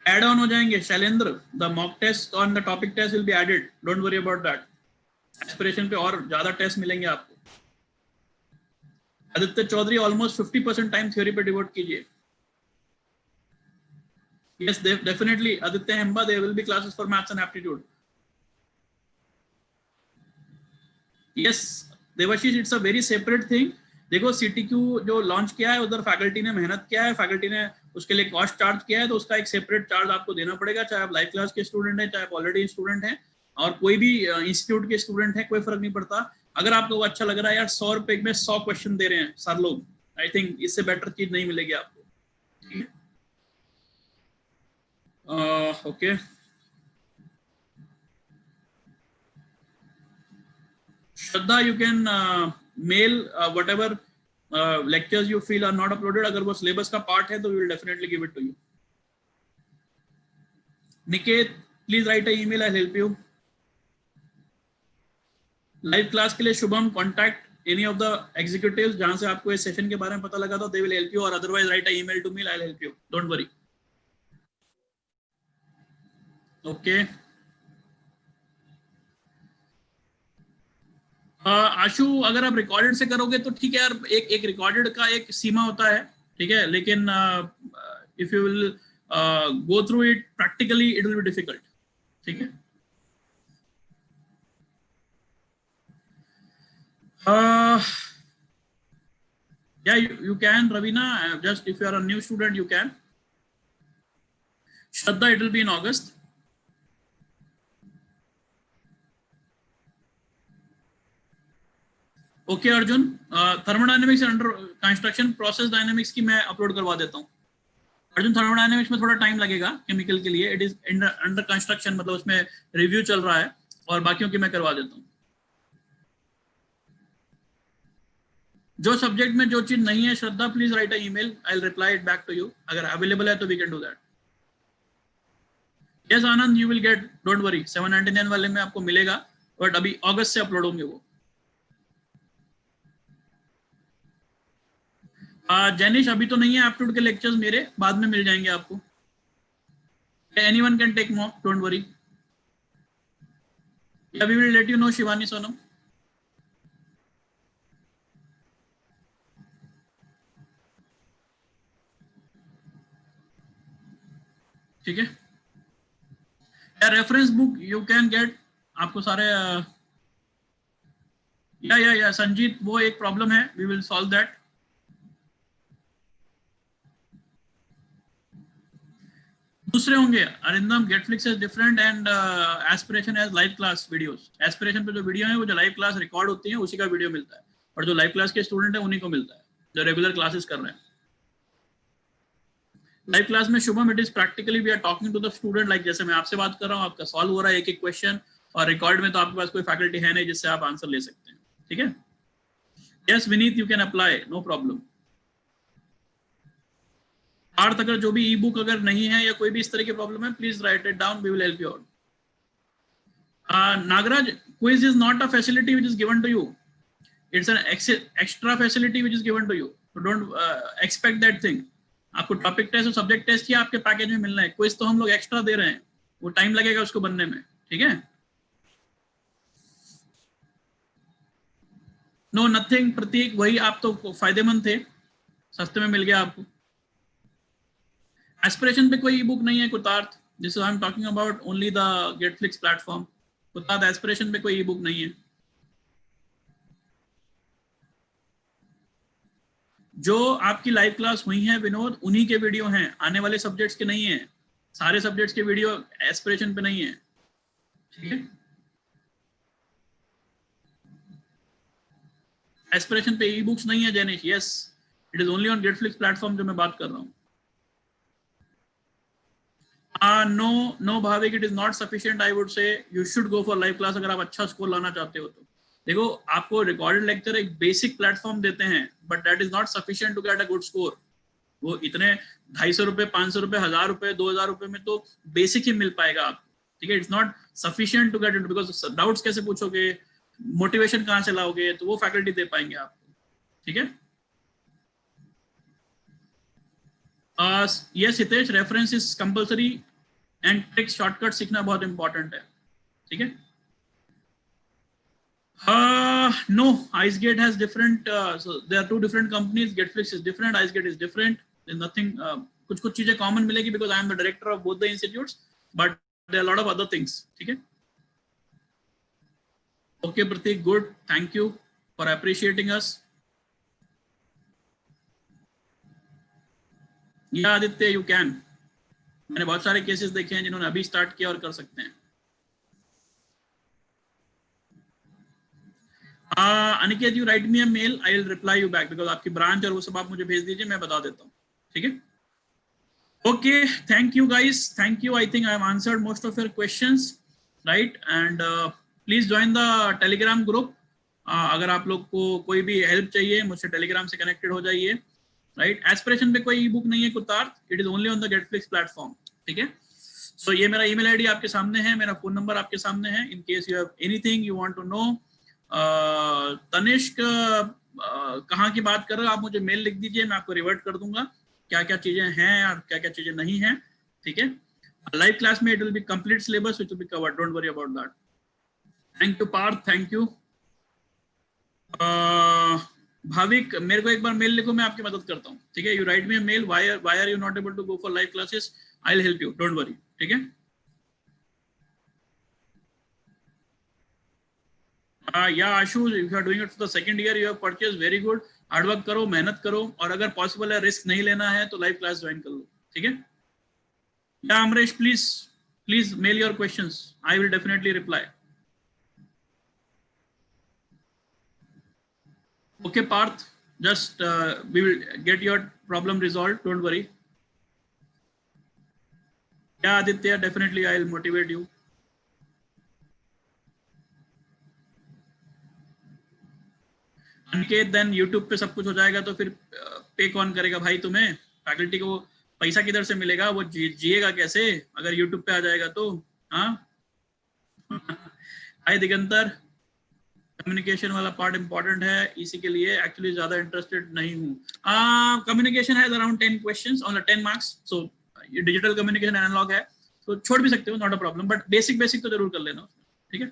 एड ऑन हो जाएंगे Shailendra, the mock test on the topic test will be added, don't worry about that. Aspiration पे और ज्यादा टेस्ट मिलेंगे आपको। Aditya Chaudhary, almost 50% time theory पे डिवोट कीजिए। yes definitely Aditya Hemba, there will be classes for maths and aptitude. yes Devashish, it's a very separate thing. देखो CTQ जो launch किया है उधर फैकल्टी ने मेहनत किया है, फैकल्टी ने उसके लिए कॉस्ट चार्ज किया है, तो उसका एक सेपरेट चार्ज आपको देना पड़ेगा, चाहे आप लाइव क्लास के स्टूडेंट हैं, चाहे आप ऑलरेडी स्टूडेंट हैं, और कोई भी इंस्टीट्यूट के स्टूडेंट है, कोई फर्क नहीं पड़ता। अगर आपको अच्छा लग रहा है यार, 100 रुपए में 100 क्वेश्चन दे रहे हैं सर लोग, आई थिंक इससे बेटर चीज नहीं मिलेगी आपको, ठीक है। Okay, Shraddha, you can mail whatever lectures you feel are not uploaded. अगर वो syllabus का part है तो we will definitely give it to you. Niket, please write an email. I'll help you. Live class के लिए Shubham, contact any of the executives जहाँ से आपको इस session के बारे में पता लगा था, they will help you, or otherwise write an email to me. I'll help you. Don't worry. Okay. आशु, अगर आप रिकॉर्डेड से करोगे तो ठीक है यार, एक रिकॉर्डेड का एक सीमा होता है, ठीक है, लेकिन if you will go through it practically it will be difficult, ठीक है. Yeah, you can, Ravina. Just if you are a new student, you can. Shraddha, it will be in August. Okay Arjun, thermodynamics under construction process dynamics की मैं upload करवा देता हूँ. Arjun, thermodynamics में थोड़ा time लगेगा केमिकल के लिए, इट इज अंडर कंस्ट्रक्शन, मतलब उसमें रिव्यू चल रहा है, और बाकियों की मैं करवा देता हूँ. जो सब्जेक्ट में जो चीज नहीं है, Shraddha please write a email, I will reply it back to you. अगर अवेलेबल है तो we can do that. Yes Anand, you will get, don't worry, 799 वाले में आपको मिलेगा, बट अभी अगस्त से अपलोड होंगे वो. जैनिश, अभी तो नहीं है एप्टीट्यूड के लेक्चर्स मेरे, बाद में मिल जाएंगे आपको. Anyone can take mock, don't worry. Yeah we will let you know, Shivani Sonam. ठीक है. Yeah reference book you can get, आपको सारे या संजीत, वो एक प्रॉब्लम है, वी विल सॉल्व दैट. दूसरे होंगे Arindam, Gateflix is different and Aspiration as live class videos. Aspiration पे जो वीडियो है वो जो लाइव क्लास रिकॉर्ड होती है उसी का वीडियो मिलता है, और जो लाइव क्लास के स्टूडेंट है उन्हीं को मिलता है जो रेगुलर क्लासेस कर रहे हैं. लाइव क्लास में Shubham, it is practically we are talking to the student, like जैसे मैं आपसे बात कर रहा हूँ, आपका सॉल्व हो रहा है एक एक क्वेश्चन, और रिकॉर्ड में तो आपके पास कोई फैकल्टी है नहीं जिससे आप आंसर ले सकते हैं. ठीक है. Yes Vineet, you can apply, no problem. Parth, अगर जो भी ई बुक अगर नहीं है या कोई भी इस तरह की प्रॉब्लम है, please write it down, we will help you out. Nagaraj, quiz is not a facility which is given to you, it's an extra facility which is given to you, don't expect that thing. आपको topic test और subject test ही आपके package में मिलना है, quiz तो हम लोग एक्स्ट्रा दे रहे हैं, वो टाइम लगेगा उसको बनने में. ठीक है. नो नथिंग प्रतीक, वही आप तो फायदेमंद थे, सस्ते में मिल गया आपको. एस्पिरेशन पे कोई ई बुक नहीं है Kutarth, this I am talking about only the Gateflix platform. Kutarth, Aspiration पे कोई ई बुक नहीं है. जो आपकी लाइव क्लास हुई है विनोद, उन्हीं के वीडियो हैं, आने वाले सब्जेक्ट्स के नहीं है. सारे सब्जेक्ट्स के वीडियो एस्पिरेशन पे नहीं है. ठीक है. एस्पिरेशन पे ई बुक्स नहीं है Jainish. Yes, it is only on Gateflix platform जो मैं बात कर रहा हूँ. No Bhavik, it is not sufficient. I would say you should go for live class अगर आप अच्छा स्कोर लाना चाहते हो तो. देखो, आपको रिकॉर्डेड लेक्चर एक बेसिक प्लेटफॉर्म देते हैं, but that is not sufficient to get a good score. वो इतने 250 रुपए, 500 रुपए, 1000 रुपए, 2000 रुपए में तो बेसिक ही मिल पाएगा आपको. ठीक है. It's not sufficient to get it, because doubts कैसे पूछोगे, मोटिवेशन कहाँ से लाओगे, तो वो फैकल्टी दे पाएंगे आपको. ठीक है. Yes Hitesh, reference is compulsory and tricks shortcut सीखना बहुत इंपॉर्टेंट है. ठीक है. No, IceGate has different, so there are two different companies. Getflix is different, IceGate is different. There's nothing, कुछ चीजें common मिलेगी because I am the director of both the institutes, but there are a lot of other things. ठीक है. Okay, Pratik, good. Thank you for appreciating us. Yeah, Aditya, you can. मैंने बहुत सारे cases देखे हैं जिन्होंने अभी स्टार्ट किया और कर सकते हैं. Aniket, you write me a mail, I will reply you back, because आपकी ब्रांच और वो सब आप मुझे भेज दीजिए, मैं बता देता हूँ. ठीक है. Okay, thank you guys, thank you. I think I have answered most of your questions, right. And please join the Telegram group. अगर आप लोग को कोई भी हेल्प चाहिए, मुझसे टेलीग्राम से कनेक्टेड हो जाइए. राइट. एस्पिरेशन पे कोई ई बुक नहीं है Kutarth, it is only on the Gateflix platform. ठीक है. सो ये मेरा ईमेल आईडी आपके सामने है, मेरा फोन नंबर आपके सामने है. In case you have anything you want to know. Tanishk कहाँ की बात कर रहे हो, आप मुझे मेल लिख दीजिए, मैं आपको रिवर्ट कर दूंगा क्या क्या चीजें हैं और क्या क्या चीजें नहीं हैं. ठीक है. लाइव क्लास में it will be complete syllabus which will be covered, don't worry about that. Thank you Parth, thank you. Bhavik मेरे को एक बार मेल लिखो, मैं आपकी मदद करता हूँ, ठीक है? You write me a mail, why are you not able to go for live classes, I will help you, don't worry, ठीक है? Yeah Ashu, if you are doing it for the second year, you have purchase, very good, hard work करो, मेहनत करो, और अगर possible है risk नहीं लेना है तो लाइव क्लास ज्वाइन कर लो, ठीक है? या Amresh, please mail your questions, I will definitely reply. Okay, Parth, just we will get your problem resolved, don't worry. Yeah, Aditya, definitely I'll motivate you. Aniket, then YouTube पे सब कुछ हो जाएगा तो फिर पे कौन करेगा भाई तुम्हें? फैकल्टी को पैसा किधर से मिलेगा? वो जिएगा कैसे अगर यूट्यूब पे आ जाएगा तो? हाँ. हाय दिगंतर, कम्युनिकेशन वाला पार्ट इंपॉर्टेंट है, इसी के लिए एक्चुअली ज्यादा इंटरेस्टेड नहीं हूँ. Communication has around 10 questions on 10 marks, so ये डिजिटल कम्युनिकेशन एनालॉग है तो छोड़ भी सकते हो, not a problem, but basic तो जरूर कर लेना, ठीक है?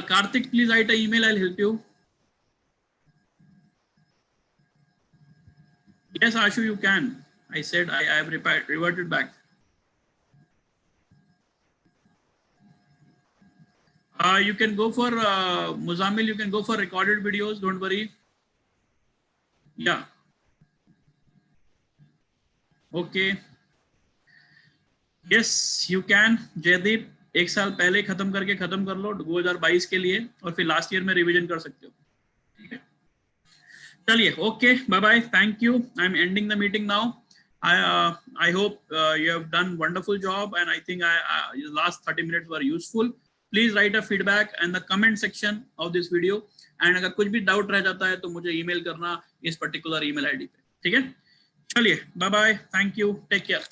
Kartik, please write a email, I will help you. Yes, Ashu, you can. I said I have reverted back. You can go for Muzamil, you can go for recorded videos, don't worry. Yeah. Okay. Yes, you can. Jaydeep, एक साल पहले खत्म करके खत्म कर लो 2022 के लिए, और फिर लास्ट ईयर में रिवीजन कर सकते हो, ठीक है? चलिए, okay, bye bye, thank you, I am ending the meeting now. I hope you have done wonderful job, and I think last 30 minutes were useful. Please write a feedback in the comment section of this video, and अगर कुछ भी doubt रह जाता है तो मुझे email करना इस पर्टिकुलर ईमेल आईडी पे, ठीक है? चलिए, bye bye, thank you, take care.